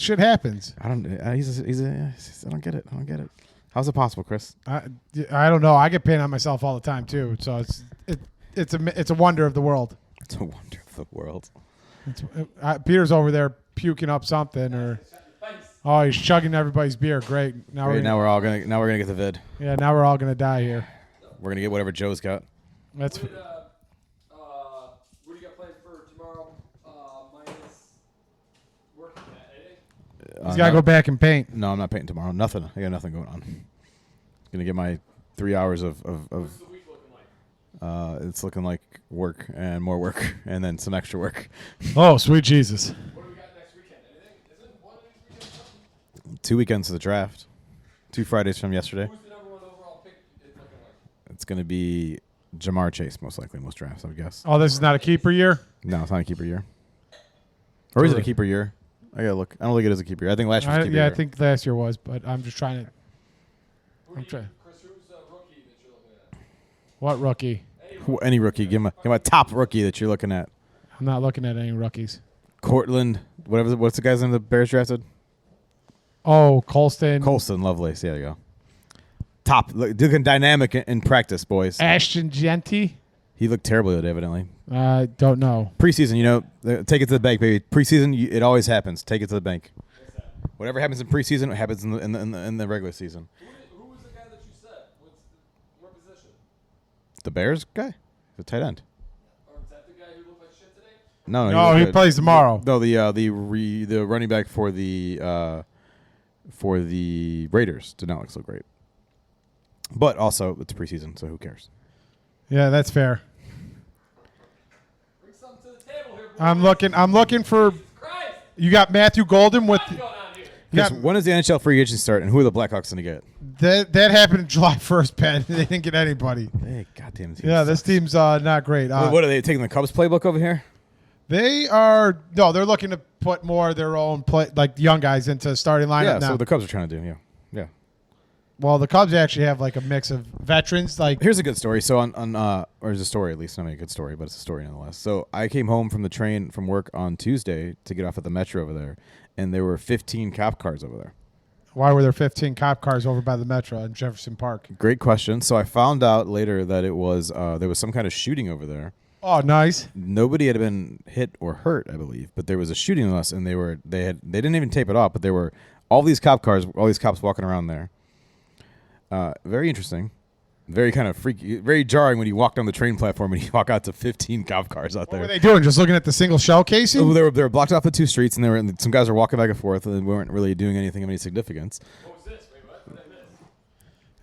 [SPEAKER 2] shit happens.
[SPEAKER 3] I don't. I don't get it. How's it possible, Chris?
[SPEAKER 2] I don't know. I get paint on myself all the time too. So it's a wonder of the world.
[SPEAKER 3] It's a wonder of the world.
[SPEAKER 2] Peter's over there puking up something, or he's chugging everybody's beer. Great. Now we're
[SPEAKER 3] gonna get the vid.
[SPEAKER 2] Yeah, now we're all gonna die here.
[SPEAKER 3] We're gonna get whatever Joe's got.
[SPEAKER 1] What do you got planned for tomorrow? Minus working that,
[SPEAKER 2] He's gotta go back and paint.
[SPEAKER 3] No, I'm not painting tomorrow. Nothing. I got nothing going on. Gonna get my 3 hours of.
[SPEAKER 1] What's the week looking like?
[SPEAKER 3] It's looking like work and more work and then some extra work.
[SPEAKER 2] Oh, sweet Jesus!
[SPEAKER 1] What do we got next weekend? Anything? Isn't one of these weekends?
[SPEAKER 3] 2 weekends to the draft. 2 Fridays from yesterday.
[SPEAKER 1] Who's the number one overall pick? It's looking like.
[SPEAKER 3] It's gonna be Jamar Chase, most likely, most drafts, I would guess.
[SPEAKER 2] Oh, this is not a keeper year.
[SPEAKER 3] No, it's not a keeper year. Or is it a keeper year? I gotta look. I don't think it is a keeper year. I think last year was a keeper year.
[SPEAKER 2] I think last year was, but I'm just trying to.
[SPEAKER 1] Chris, who's the rookie that you're looking at?
[SPEAKER 2] What rookie?
[SPEAKER 3] Any rookie. Give him a top rookie that you're looking at.
[SPEAKER 2] I'm not looking at any rookies.
[SPEAKER 3] Cortland, what's the guy's name the Bears drafted?
[SPEAKER 2] Oh, Colston.
[SPEAKER 3] Colston Lovelace. Yeah, there you go. Top. Looking dynamic in practice, boys.
[SPEAKER 2] Ashton Genty.
[SPEAKER 3] He looked terrible the other day, evidently.
[SPEAKER 2] Don't know.
[SPEAKER 3] Preseason, take it to the bank, baby. Preseason, it always happens. Take it to the bank. Whatever happens in preseason, it happens in the regular season.
[SPEAKER 1] Who was the guy that you said? What position?
[SPEAKER 3] The Bears guy, the tight end.
[SPEAKER 1] Or is that the guy who looked like shit today?
[SPEAKER 3] No,
[SPEAKER 2] he plays tomorrow.
[SPEAKER 3] No, the running back for the Raiders did not look so great. But also, it's preseason, so who cares?
[SPEAKER 2] Yeah, that's fair.
[SPEAKER 1] Bring something to the table here, boys.
[SPEAKER 2] I'm looking for.
[SPEAKER 1] Christ!
[SPEAKER 2] You got Matthew Golden with.
[SPEAKER 3] Yes, when does the NHL free agency start, and who are the Blackhawks going to get?
[SPEAKER 2] That happened July 1st, Pat. They didn't get anybody.
[SPEAKER 3] Hey, goddamn team.
[SPEAKER 2] Yeah, this team's not great.
[SPEAKER 3] What are they taking the Cubs playbook over here?
[SPEAKER 2] They are they're looking to put more of their own play, like young guys into starting lineup
[SPEAKER 3] Yeah,
[SPEAKER 2] now.
[SPEAKER 3] so the Cubs are trying to do. Yeah.
[SPEAKER 2] Well, the Cubs actually have like a mix of veterans. Like
[SPEAKER 3] Here's a good story. So or it's a story at least, not a good story, but it's a story nonetheless. So I came home from the train from work on Tuesday to get off at the Metro over there, and there were 15 cop cars over there.
[SPEAKER 2] why were there 15 cop cars over by the Metro in Jefferson Park?
[SPEAKER 3] Great question. So I found out later that it was there was some kind of shooting over there.
[SPEAKER 2] Oh, nice.
[SPEAKER 3] Nobody had been hit or hurt, I believe, but there was a shooting in us, and they didn't even tape it off, but there were all these cops walking around there. Very interesting, very kind of freaky, very jarring when you walk down the train platform and you walk out to 15 cop cars out
[SPEAKER 2] What were
[SPEAKER 3] there.
[SPEAKER 2] they doing? Just looking at the single shell casing?
[SPEAKER 3] Oh, they were blocked off the two streets, and some guys were walking back and forth, and they weren't really doing anything of any significance.
[SPEAKER 1] What was this? Wait, what? What did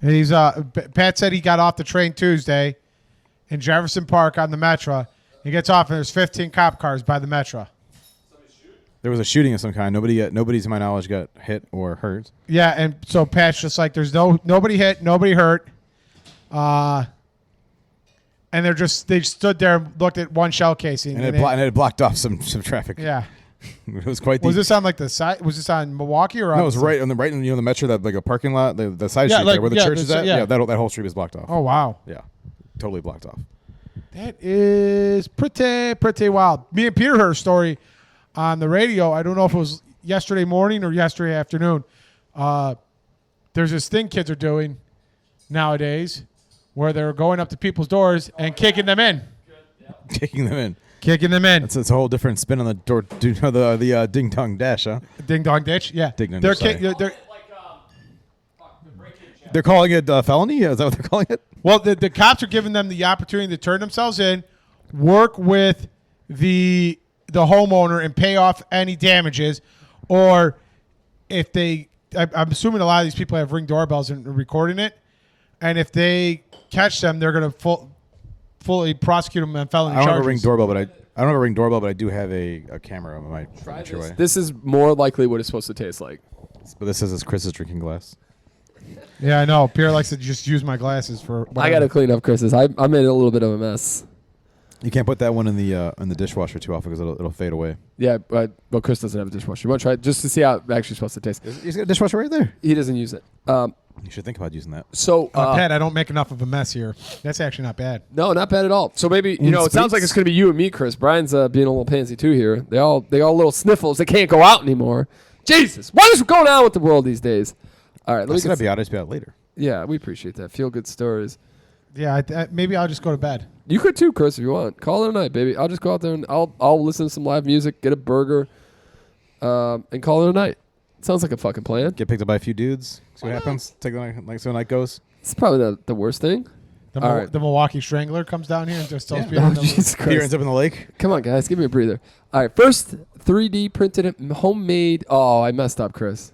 [SPEAKER 1] I miss?
[SPEAKER 2] And he's Pat said he got off the train Tuesday in Jefferson Park on the Metro. He gets off and there's 15 cop cars by the Metro.
[SPEAKER 3] There was a shooting of some kind. Nobody to my knowledge got hit or hurt.
[SPEAKER 2] Yeah, and so Pat's just like, there's nobody hit, nobody hurt. And they stood there and looked at one shell casing.
[SPEAKER 3] And it had blocked off some traffic.
[SPEAKER 2] Yeah.
[SPEAKER 3] It was quite.
[SPEAKER 2] Was this on like the side? Was this on Milwaukee or?
[SPEAKER 3] No, it was right in the Metro, that like a parking lot, the side street
[SPEAKER 2] like-
[SPEAKER 3] there where the
[SPEAKER 2] yeah,
[SPEAKER 3] church is at.
[SPEAKER 2] yeah.
[SPEAKER 3] Yeah, that whole street was blocked off.
[SPEAKER 2] Oh wow,
[SPEAKER 3] Yeah, totally blocked off.
[SPEAKER 2] that is pretty wild. Me and Peter heard a story on the radio. I don't know if it was yesterday morning or yesterday afternoon. There's this thing kids are doing nowadays where they're going up to people's doors and kicking them in.
[SPEAKER 3] Kicking them in.
[SPEAKER 2] Kicking them in.
[SPEAKER 3] It's a whole different spin on the door. Do you know the ding dong dash, huh?
[SPEAKER 2] Ding dong ditch. Yeah.
[SPEAKER 3] Ding dong
[SPEAKER 2] They're
[SPEAKER 3] ditch, sorry.
[SPEAKER 2] they're,
[SPEAKER 3] They're calling it felony. Is that what they're calling it?
[SPEAKER 2] well, the cops are giving them the opportunity to turn themselves in, work with the homeowner and pay off any damages, or if I'm assuming a lot of these people have Ring doorbells and recording it, and if they catch them, they're going to fully prosecute them on felony
[SPEAKER 3] I don't
[SPEAKER 2] charges.
[SPEAKER 3] have a ring doorbell, but I do have a camera on my entryway.
[SPEAKER 1] This is more likely what it's supposed to taste like.
[SPEAKER 3] But this says it's Chris's drinking glass.
[SPEAKER 2] Yeah, I know. Pierre likes to just use my glasses for whatever.
[SPEAKER 1] I got to clean up Chris's. I made a little bit of a mess.
[SPEAKER 3] You can't put that one in the dishwasher too often because it'll fade away.
[SPEAKER 1] Yeah, but Chris doesn't have a dishwasher. You want to try it just to see how it's actually supposed to taste?
[SPEAKER 3] He's got a dishwasher right there.
[SPEAKER 1] He doesn't use it.
[SPEAKER 3] You should think about using that.
[SPEAKER 1] So,
[SPEAKER 2] Pat, I don't make enough of a mess here. That's actually not bad.
[SPEAKER 1] no, not bad at all. So maybe it sounds like it's going to be you and me, Chris. Brian's being a little pansy too here. They all little sniffles. They can't go out anymore. Jesus, what is going on with the world these days? All right, let me
[SPEAKER 3] I'll be out later.
[SPEAKER 1] Yeah, we appreciate that. Feel good stories.
[SPEAKER 2] Yeah, maybe I'll just go to bed.
[SPEAKER 1] You could too, Chris, if you want. Call it a night, baby. I'll just go out there and I'll listen to some live music, get a burger, and call it a night. Sounds like a fucking plan.
[SPEAKER 3] Get picked up by a few dudes. See what happens. Take the night, see how the night goes.
[SPEAKER 1] It's probably the worst thing.
[SPEAKER 2] The,
[SPEAKER 1] All right.
[SPEAKER 2] the Milwaukee Strangler comes down here and just tells
[SPEAKER 3] Yeah.
[SPEAKER 2] people.
[SPEAKER 1] Oh, Jesus
[SPEAKER 3] Peter
[SPEAKER 1] Christ.
[SPEAKER 3] ends up in the lake.
[SPEAKER 1] Come on, guys. Give me a breather. All right. First 3D printed homemade. Oh, I messed up, Chris.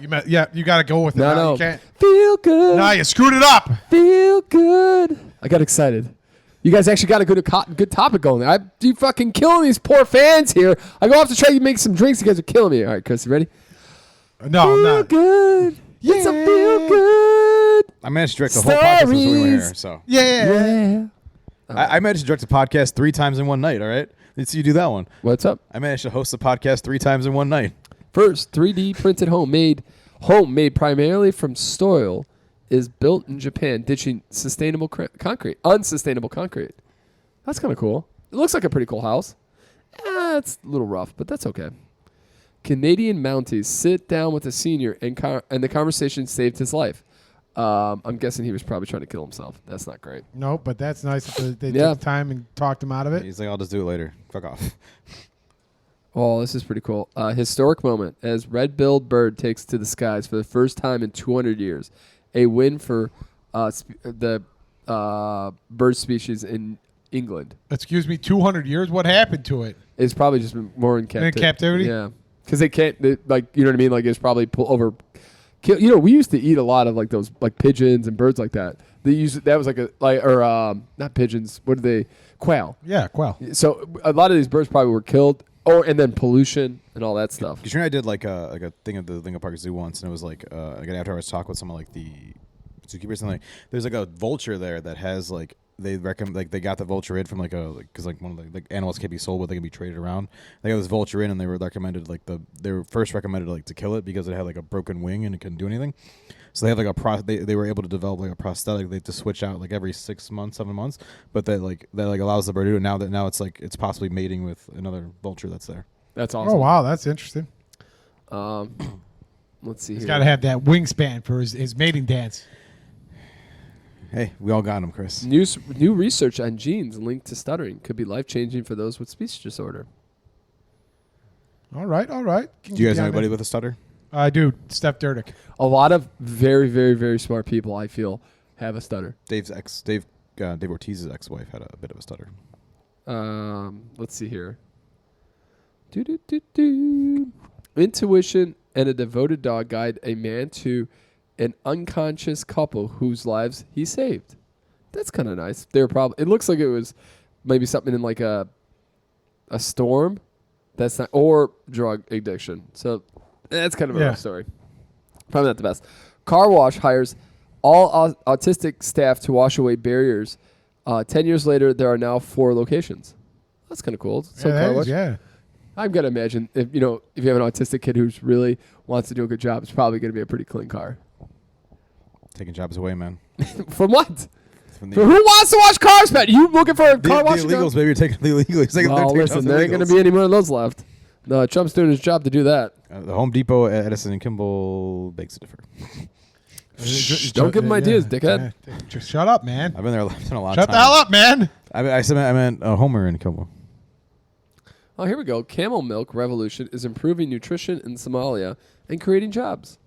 [SPEAKER 2] You got to go with it.
[SPEAKER 1] No.
[SPEAKER 2] You can't.
[SPEAKER 1] Feel good.
[SPEAKER 2] No, you screwed it up.
[SPEAKER 1] Feel good. I got excited. You guys actually got a good topic going there. You fucking killing these poor fans here. I go off to try to make some drinks. You guys are killing me. All right, Chris, you ready?
[SPEAKER 2] No, I'm
[SPEAKER 1] Feel
[SPEAKER 2] not.
[SPEAKER 1] good.
[SPEAKER 2] Yeah.
[SPEAKER 1] It's a feel good.
[SPEAKER 3] I managed to direct the whole podcast since we were here.
[SPEAKER 1] Stories.
[SPEAKER 3] So
[SPEAKER 2] Yeah.
[SPEAKER 1] Yeah.
[SPEAKER 3] I managed to direct a podcast 3 times in one night. All right, let's see you do that one.
[SPEAKER 1] What's up?
[SPEAKER 3] I managed to host the podcast 3 times in one night.
[SPEAKER 1] First, 3D printed home made primarily from soil is built in Japan, ditching unsustainable concrete. That's kind of cool. It looks like a pretty cool house. It's a little rough, but that's okay. Canadian Mounties sit down with a senior and the conversation saved his life. I'm guessing he was probably trying to kill himself. That's not great.
[SPEAKER 2] No, but that's nice that they
[SPEAKER 1] Yeah.
[SPEAKER 2] took the time and talked him out of it.
[SPEAKER 3] He's like, I'll just do it later. Fuck off.
[SPEAKER 1] Oh, this is pretty cool. Historic moment as red-billed bird takes to the skies for the first time in 200 years. A win for the bird species in England.
[SPEAKER 2] Excuse me, 200 years? What happened to it?
[SPEAKER 1] It's probably just been more in captivity.
[SPEAKER 2] captivity?
[SPEAKER 1] Yeah. Because they can't, you know what I mean? Like, it's probably we used to eat a lot of, like, those, like, pigeons and birds like that. That was not pigeons. What are they? Quail.
[SPEAKER 2] Yeah, quail.
[SPEAKER 1] So a lot of these birds probably were killed and then pollution and all that stuff.
[SPEAKER 3] Because I did like a thing at the Lincoln Park Zoo once, and it was like after I was talking with someone like the zookeeper or something. There's like a vulture there that has like they recommend like they got the vulture in from because one of the like animals can't be sold, but they can be traded around. They got this vulture in, and they were recommended they were first recommended like to kill it because it had like a broken wing and it couldn't do anything. So they have like they were able to develop like a prosthetic. They have to switch out like every 6 months, 7 months, but that allows the bird to do it. Now it's like it's possibly mating with another vulture that's there.
[SPEAKER 1] That's awesome.
[SPEAKER 2] Oh wow, that's interesting.
[SPEAKER 1] Let's see.
[SPEAKER 2] He's
[SPEAKER 1] here.
[SPEAKER 2] got to have that wingspan for his mating dance.
[SPEAKER 3] Hey, we all got him, Chris.
[SPEAKER 1] New research on genes linked to stuttering could be life-changing for those with speech disorder.
[SPEAKER 2] All right.
[SPEAKER 3] Do you guys know anybody with a stutter?
[SPEAKER 2] I do. Steph Durdick.
[SPEAKER 1] A lot of very, very, very smart people, I feel, have a stutter.
[SPEAKER 3] Dave Ortiz's ex-wife had a bit of a stutter.
[SPEAKER 1] Let's see here. Intuition and a devoted dog guide a man to an unconscious couple whose lives he saved. That's kind of nice. They were probably. It looks like it was maybe something in like a storm. That's not or drug addiction. So that's kind of a rough story. Probably not the best. Car wash hires all autistic staff to wash away barriers. 10 years later, there are now 4 locations. That's kind of cool. So car wash. I'm gonna imagine if you have an autistic kid who's really wants to do a good job, it's probably gonna be a pretty clean car.
[SPEAKER 3] Taking jobs away, man.
[SPEAKER 1] From what? From who wants to wash cars, Pat? You looking for a car washing?
[SPEAKER 3] The illegals, maybe you're taking the illegals.
[SPEAKER 1] Well, listen, there ain't going to be any more of those left. No, Trump's doing his job to do that.
[SPEAKER 3] The Home Depot, Edison, and Kimball begs to differ.
[SPEAKER 1] Don't give him ideas, dickhead.
[SPEAKER 2] Just shut up, man.
[SPEAKER 3] I've been there a lot of time.
[SPEAKER 2] Shut the hell up, man.
[SPEAKER 3] I meant Homer and Kimball.
[SPEAKER 1] Oh, here we go. Camel milk revolution is improving nutrition in Somalia and creating jobs.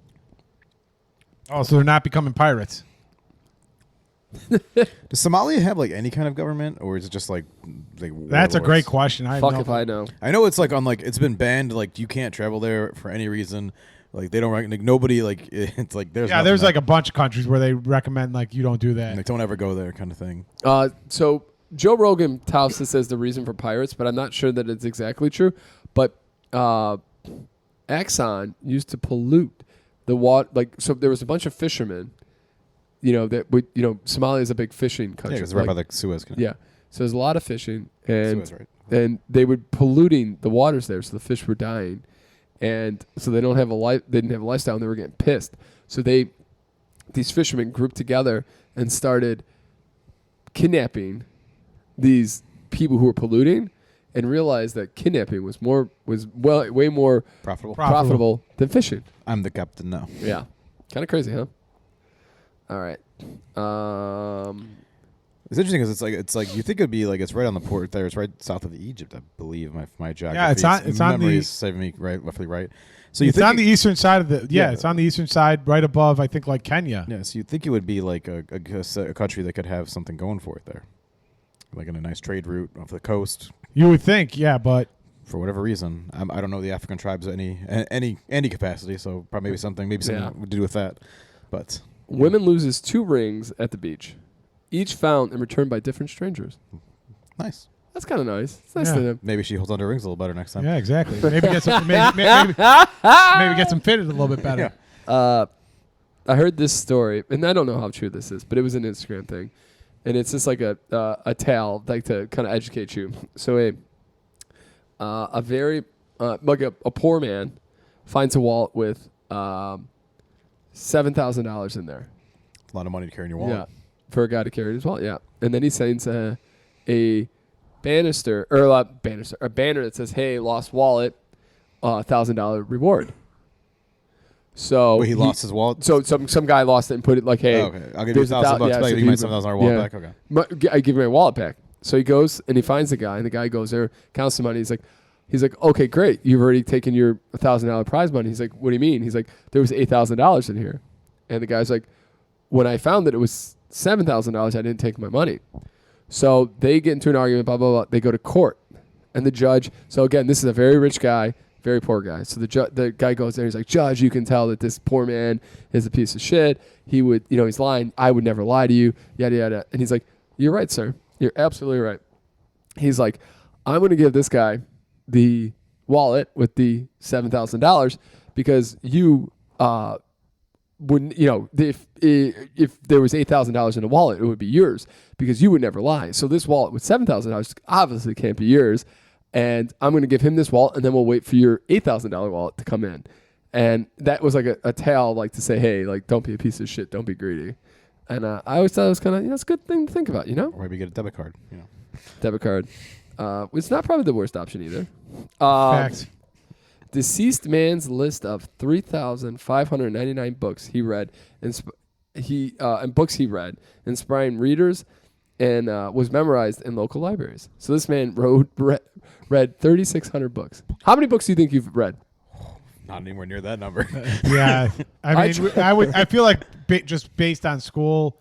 [SPEAKER 2] Oh, so they're not becoming pirates.
[SPEAKER 3] Does Somalia have like any kind of government, or is it just like
[SPEAKER 2] That's a great question.
[SPEAKER 1] Fuck if I know.
[SPEAKER 3] I know it's like on like it's been banned. Like you can't travel there for any reason. Like they don't like nobody like it's like there's
[SPEAKER 2] like a bunch of countries where they recommend like you don't do that.
[SPEAKER 3] And like don't ever go there kind of thing.
[SPEAKER 1] So Joe Rogan touts this as the reason for pirates, but I'm not sure that it's exactly true. But Exxon used to pollute the water. Like so, there was a bunch of fishermen. Somalia is a big fishing country.
[SPEAKER 3] Yeah, it's right by the Suez Canal.
[SPEAKER 1] Yeah, so there's a lot of fishing, and
[SPEAKER 3] Suez, right.
[SPEAKER 1] and they were polluting the waters there, so the fish were dying, and so they didn't have a lifestyle, and they were getting pissed. So these fishermen grouped together and started kidnapping these people who were polluting, and realized that kidnapping was way more profitable than fishing.
[SPEAKER 3] I'm the captain now.
[SPEAKER 1] Yeah, kind of crazy, huh? All right.
[SPEAKER 3] It's interesting because it's like you think it'd be like it's right on the port there. It's right south of Egypt, I believe. My geography.
[SPEAKER 2] Yeah, it's on
[SPEAKER 3] memory
[SPEAKER 2] the
[SPEAKER 3] is saving me roughly right. So
[SPEAKER 2] it's on the eastern side of the it's on the eastern side, right above I think like Kenya.
[SPEAKER 3] Yeah, so you'd think it would be like a country that could have something going for it there, like in a nice trade route off the coast.
[SPEAKER 2] You would think, yeah, but
[SPEAKER 3] for whatever reason, I don't know the African tribes any capacity. So probably something would do with that, but.
[SPEAKER 1] Women loses 2 rings at the beach, each found and returned by different strangers.
[SPEAKER 3] Nice.
[SPEAKER 1] That's kind of nice. It's nice to them.
[SPEAKER 3] Maybe she holds on to her rings a little better next time.
[SPEAKER 2] Yeah, exactly. Maybe get some maybe get some fitted a little bit better.
[SPEAKER 1] Yeah. I heard this story, and I don't know how true this is, but it was an Instagram thing, and it's just like a tale, like to kind of educate you. So a very like a poor man finds a wallet with $7,000 in there.
[SPEAKER 3] A lot of money to carry in your wallet.
[SPEAKER 1] Yeah, for a guy to carry in his wallet. Yeah, and then he sends a banister or a banner that says, "Hey, lost wallet, $1,000 reward." So
[SPEAKER 3] he lost his wallet.
[SPEAKER 1] So some guy lost it and put it like, "Hey,
[SPEAKER 3] okay, I'll give you $1,000 back.
[SPEAKER 1] So
[SPEAKER 3] give me my $7,000 wallet back." Okay,
[SPEAKER 1] I give you my wallet back. So he goes and he finds the guy, and the guy goes there, counts the money. He's like, okay, great. You've already taken your $1,000 prize money. He's like, what do you mean? He's like, there was $8,000 in here. And the guy's like, when I found that it was $7,000, I didn't take my money. So they get into an argument, blah, blah, blah. They go to court. And the judge, so again, this is a very rich guy, very poor guy. So the guy goes there. He's like, Judge, you can tell that this poor man is a piece of shit. He would, he's lying. I would never lie to you, yada, yada. And he's like, you're right, sir. You're absolutely right. He's like, I'm going to give this guy the wallet with the $7,000 because you wouldn't, if there was $8,000 in a wallet, it would be yours because you would never lie. So this wallet with $7,000 obviously can't be yours. And I'm going to give him this wallet, and then we'll wait for your $8,000 wallet to come in. And that was like a tale, like to say, hey, like, don't be a piece of shit. Don't be greedy. And I always thought it was kind of, it's a good thing to think about,
[SPEAKER 3] Or maybe get a debit card,
[SPEAKER 1] Debit card. It's not probably the worst option either.
[SPEAKER 2] Facts.
[SPEAKER 1] Deceased man's list of 3,599 books he read, and books he read, inspiring readers, and was memorized in local libraries. So this man read 3,600 books. How many books do you think you've read?
[SPEAKER 3] Not anywhere near that number.
[SPEAKER 2] Yeah, I mean, I feel like just based on school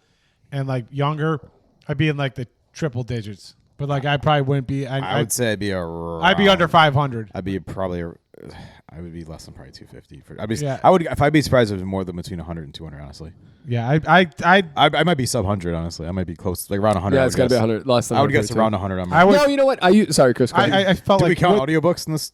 [SPEAKER 2] and like younger, I'd be in like the triple digits. But like I probably wouldn't be.
[SPEAKER 3] I would say I'd be around,
[SPEAKER 2] I'd be under 500.
[SPEAKER 3] I'd be probably. I would be less than probably 250.
[SPEAKER 2] Yeah.
[SPEAKER 3] I would. If I'd be surprised if it was more than between 100 and 200. Honestly.
[SPEAKER 2] Yeah, I
[SPEAKER 3] might be sub 100. Honestly, I might be close, like around 100.
[SPEAKER 1] Yeah, it's got to be 100. Less than
[SPEAKER 3] I would
[SPEAKER 1] 100
[SPEAKER 3] guess around 100.
[SPEAKER 2] I would.
[SPEAKER 1] No, you know what? Sorry, Chris.
[SPEAKER 2] I felt
[SPEAKER 3] Do
[SPEAKER 2] like
[SPEAKER 3] we count audiobooks in this?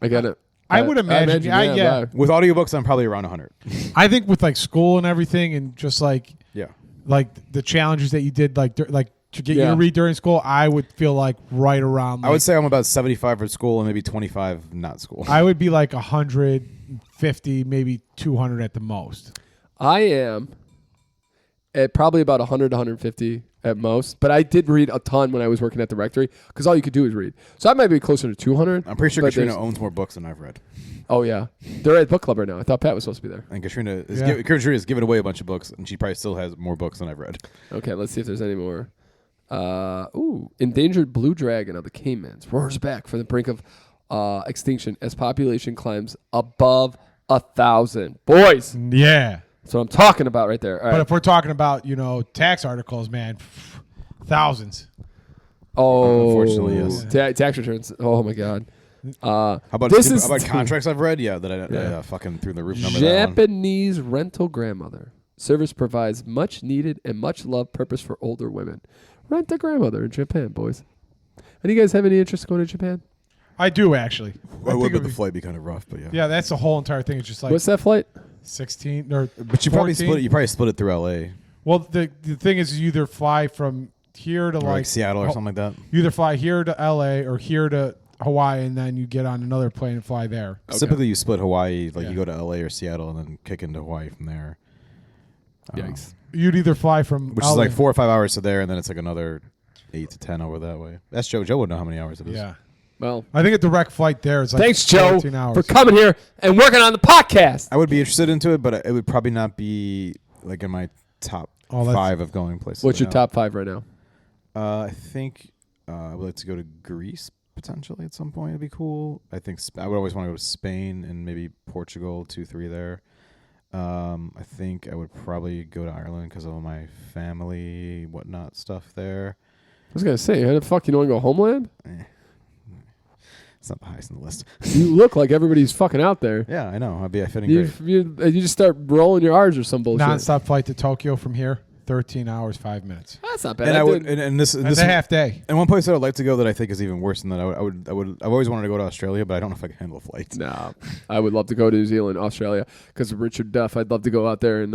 [SPEAKER 1] I got it.
[SPEAKER 2] I would imagine. Yeah.
[SPEAKER 3] With audiobooks, I'm probably around 100.
[SPEAKER 2] I think with like school and everything, and just like
[SPEAKER 3] Yeah.
[SPEAKER 2] like the challenges that you did, like to get you to read during school, I would feel like right around. Like,
[SPEAKER 3] I would say I'm about 75 for school and maybe 25 not school.
[SPEAKER 2] I would be like 150, maybe 200 at the most.
[SPEAKER 1] I am at probably about 100 to 150 at most, but I did read a ton when I was working at the rectory because all you could do is read. So I might be closer to 200.
[SPEAKER 3] I'm pretty sure
[SPEAKER 1] but
[SPEAKER 3] Katrina owns more books than I've read.
[SPEAKER 1] Oh, yeah. They're at book club right now. I thought Pat was supposed to be there.
[SPEAKER 3] And Katrina is giving away a bunch of books, and she probably still has more books than I've read.
[SPEAKER 1] Okay, let's see if there's any more. Endangered blue dragon of the caimans roars back from the brink of extinction as population climbs above 1,000. Boys,
[SPEAKER 2] Yeah.
[SPEAKER 1] that's what I'm talking about right there. All
[SPEAKER 2] But
[SPEAKER 1] right.
[SPEAKER 2] if we're talking about, tax articles, man, thousands.
[SPEAKER 3] Unfortunately, yes.
[SPEAKER 1] Tax returns. Oh, my God.
[SPEAKER 3] How about contracts I've read? Yeah, that I fucking through the roof number.
[SPEAKER 1] Japanese rental grandmother. Service provides much needed and much loved purpose for older women. Rent a grandmother in Japan, boys. Any of you guys have any interest in going to Japan?
[SPEAKER 2] I do, actually.
[SPEAKER 3] I would, but the flight be kind of rough, but yeah.
[SPEAKER 2] Yeah, that's the whole entire thing. It's just like
[SPEAKER 1] What's that flight?
[SPEAKER 2] 16 or
[SPEAKER 3] But you
[SPEAKER 2] 14.
[SPEAKER 3] probably split it. You probably split it through LA,
[SPEAKER 2] Well, the thing is, you either fly from here to
[SPEAKER 3] or like Seattle or something like that.
[SPEAKER 2] You either fly here to LA or here to Hawaii, and then you get on another plane and fly there.
[SPEAKER 1] Okay.
[SPEAKER 3] Typically, you split Hawaii, like
[SPEAKER 2] Yeah.
[SPEAKER 3] you go to LA or Seattle, and then kick into Hawaii from there.
[SPEAKER 1] Yikes.
[SPEAKER 2] You'd either fly from
[SPEAKER 3] Which
[SPEAKER 2] LA,
[SPEAKER 3] is like 4 or 5 hours to there, and then it's like another 8 to 10 over that way. That's Joe. Joe would know how many hours it is.
[SPEAKER 2] Yeah,
[SPEAKER 1] Well,
[SPEAKER 2] I think a direct flight there is like
[SPEAKER 1] thanks, Joe,
[SPEAKER 2] 14 hours.
[SPEAKER 1] for coming here and working on the podcast.
[SPEAKER 3] I would be interested into it, but it would probably not be like in my top 5 of going places.
[SPEAKER 1] What's
[SPEAKER 3] right
[SPEAKER 1] your
[SPEAKER 3] now.
[SPEAKER 1] top 5 right now?
[SPEAKER 3] I think I would like to go to Greece potentially at some point. It'd be cool. I think I would always want to go to Spain and maybe Portugal, 2-3 there. I think I would probably go to Ireland because of all my family, whatnot stuff there.
[SPEAKER 1] I was going to say, how the fuck you don't want to go homeland?
[SPEAKER 3] It's not the highest on the list.
[SPEAKER 1] You look like everybody's fucking out there.
[SPEAKER 3] Yeah, I know. I'd be fitting
[SPEAKER 1] You,
[SPEAKER 3] great.
[SPEAKER 1] you just start rolling your R's or some bullshit.
[SPEAKER 2] Non-stop flight to Tokyo from here, 13 hours, 5 minutes.
[SPEAKER 1] That's not bad.
[SPEAKER 3] And
[SPEAKER 1] I
[SPEAKER 3] I would,
[SPEAKER 1] did-
[SPEAKER 3] and this,
[SPEAKER 2] That's a half day.
[SPEAKER 3] and one place that I'd like to go that I think is even worse than that. I've always wanted to go to Australia, but I don't know if I can handle flights.
[SPEAKER 1] No, I would love to go to New Zealand, Australia, because of Richard Duff. I'd love to go out there and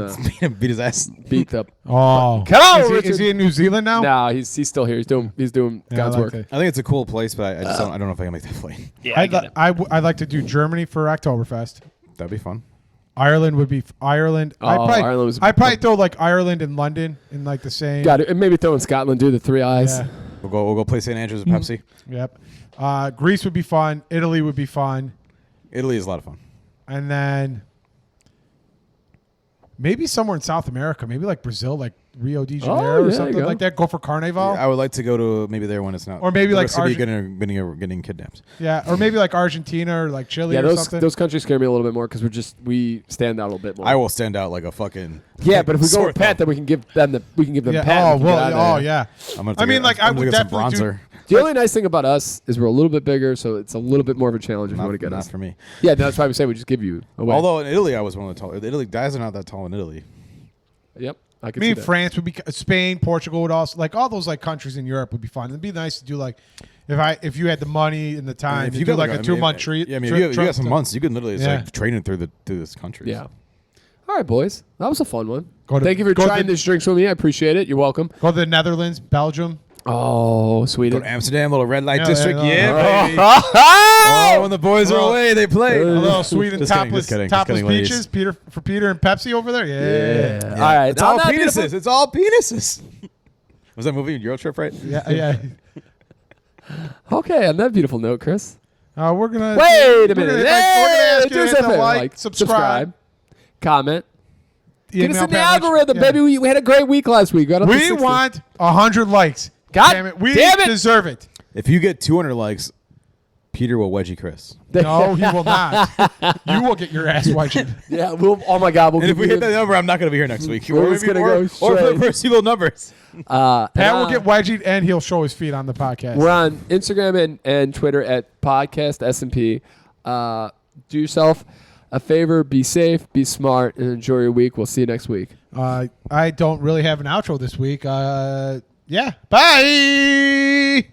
[SPEAKER 3] Beat his ass.
[SPEAKER 1] beat the.
[SPEAKER 2] Oh,
[SPEAKER 1] Come on,
[SPEAKER 2] is
[SPEAKER 1] Richard.
[SPEAKER 2] he in New Zealand now?
[SPEAKER 1] Nah, he's still here. He's doing
[SPEAKER 2] Yeah,
[SPEAKER 1] God's
[SPEAKER 2] I
[SPEAKER 1] work.
[SPEAKER 2] like that.
[SPEAKER 3] I think it's a cool place, but I just don't know if I can make that flight.
[SPEAKER 1] Yeah,
[SPEAKER 2] I'd like to do Germany for Oktoberfest.
[SPEAKER 3] That'd be fun.
[SPEAKER 2] Ireland would be Ireland.
[SPEAKER 1] Ireland was.
[SPEAKER 2] I'd probably throw like Ireland and London in like the same.
[SPEAKER 1] Got it. And maybe throw in Scotland. Do the 3 eyes.
[SPEAKER 2] Yeah.
[SPEAKER 3] We'll go play St. Andrews with Pepsi.
[SPEAKER 2] Yep. Greece would be fun. Italy would be fun.
[SPEAKER 3] Italy is a lot of fun.
[SPEAKER 2] And then maybe somewhere in South America, maybe like Brazil, like Rio de Janeiro
[SPEAKER 1] yeah,
[SPEAKER 2] or
[SPEAKER 1] there
[SPEAKER 2] something
[SPEAKER 1] you go.
[SPEAKER 2] like that. Go for Carnival.
[SPEAKER 3] I would like to go to maybe there when it's not.
[SPEAKER 2] Or maybe like
[SPEAKER 3] City getting kidnapped.
[SPEAKER 2] Yeah, or maybe like Argentina or like Chile
[SPEAKER 1] Yeah,
[SPEAKER 2] or
[SPEAKER 1] those
[SPEAKER 2] something.
[SPEAKER 1] those countries scare me a little bit more because we stand out a little bit more.
[SPEAKER 3] I will stand out like a fucking.
[SPEAKER 1] Yeah, but if we go
[SPEAKER 3] sore
[SPEAKER 1] with Pat, then we can give them Pat.
[SPEAKER 2] yeah.
[SPEAKER 1] and we can get
[SPEAKER 2] Oh
[SPEAKER 1] out of
[SPEAKER 2] well.
[SPEAKER 1] there.
[SPEAKER 2] Yeah.
[SPEAKER 3] I'm gonna
[SPEAKER 2] I mean, like I
[SPEAKER 3] I'm gonna
[SPEAKER 2] would
[SPEAKER 3] get some
[SPEAKER 2] definitely do.
[SPEAKER 3] bronzer.
[SPEAKER 1] The only nice thing about us is we're a little bit bigger, so it's a little bit more of a challenge if you want to get
[SPEAKER 3] Not
[SPEAKER 1] us.
[SPEAKER 3] for me.
[SPEAKER 1] Yeah, that's why we say we just give you away.
[SPEAKER 3] Although in Italy, I was one of the tall. Italy guys are not that tall in Italy.
[SPEAKER 1] Yep. I could
[SPEAKER 2] Me
[SPEAKER 1] see
[SPEAKER 2] and
[SPEAKER 1] that.
[SPEAKER 2] France would be Spain, Portugal would also like all those like countries in Europe would be fun. It'd be nice to do like if you had the money and the time
[SPEAKER 3] if
[SPEAKER 2] to
[SPEAKER 3] you
[SPEAKER 2] do
[SPEAKER 3] got
[SPEAKER 2] like a 2-month treat.
[SPEAKER 3] Yeah, I mean, if you got some
[SPEAKER 2] trip
[SPEAKER 3] months, you can literally just
[SPEAKER 2] Yeah.
[SPEAKER 3] like train it through this country.
[SPEAKER 1] Yeah. All right, boys. That was a fun one.
[SPEAKER 2] Go to-
[SPEAKER 1] Thank you for
[SPEAKER 2] go to
[SPEAKER 1] trying
[SPEAKER 2] the-
[SPEAKER 1] these drinks with me. I appreciate it. You're welcome.
[SPEAKER 2] Go to the Netherlands, Belgium.
[SPEAKER 1] Oh,
[SPEAKER 3] Go
[SPEAKER 1] Sweden.
[SPEAKER 3] to Amsterdam, little red light
[SPEAKER 2] Yeah,
[SPEAKER 3] district.
[SPEAKER 2] yeah,
[SPEAKER 3] Yeah, baby.
[SPEAKER 1] Oh,
[SPEAKER 3] Oh, when the boys are
[SPEAKER 2] Well,
[SPEAKER 3] away, they play.
[SPEAKER 2] A little Sweden
[SPEAKER 3] Just kidding,
[SPEAKER 2] topless,
[SPEAKER 3] just kidding,
[SPEAKER 2] topless
[SPEAKER 3] just kidding, ladies.
[SPEAKER 2] beaches. Peter and Pepsi over there. Yeah.
[SPEAKER 1] Yeah. All right.
[SPEAKER 3] It's all
[SPEAKER 1] On that
[SPEAKER 3] penises.
[SPEAKER 1] beautiful-
[SPEAKER 3] It's all penises. Was that movie Euro Trip, right?
[SPEAKER 2] Yeah.
[SPEAKER 1] Okay, on that beautiful note, Chris.
[SPEAKER 2] We're gonna
[SPEAKER 1] Wait a minute.
[SPEAKER 2] we're gonna
[SPEAKER 1] Hey,
[SPEAKER 2] ask you
[SPEAKER 1] do
[SPEAKER 2] to
[SPEAKER 1] us
[SPEAKER 2] hit
[SPEAKER 1] a
[SPEAKER 2] the
[SPEAKER 1] favor.
[SPEAKER 2] like, subscribe,
[SPEAKER 1] comment. Get us
[SPEAKER 2] email
[SPEAKER 1] in the
[SPEAKER 2] Pat Rich.
[SPEAKER 1] algorithm,
[SPEAKER 2] Yeah.
[SPEAKER 1] baby. We had a great week last week. Got up to
[SPEAKER 2] We
[SPEAKER 1] 60.
[SPEAKER 2] want 100 likes.
[SPEAKER 1] God
[SPEAKER 2] damn it, we
[SPEAKER 1] damn it.
[SPEAKER 2] deserve it.
[SPEAKER 3] If you get 200 likes, Peter will wedgie Chris.
[SPEAKER 2] No, he will not. You will get your ass wiped.
[SPEAKER 1] Yeah. Oh my God. We'll
[SPEAKER 3] And if
[SPEAKER 1] give
[SPEAKER 3] we
[SPEAKER 1] you
[SPEAKER 3] hit that number, I'm not going to be here next week.
[SPEAKER 1] We're just gonna go
[SPEAKER 3] or for
[SPEAKER 1] straight.
[SPEAKER 3] the foreseeable numbers.
[SPEAKER 2] Pat will get wedgied and he'll show his feet on the podcast.
[SPEAKER 1] We're on Instagram and Twitter at podcast SMP. Do yourself a favor. Be safe. Be smart. And enjoy your week. We'll see you next week.
[SPEAKER 2] I don't really have an outro this week. Yeah. Bye.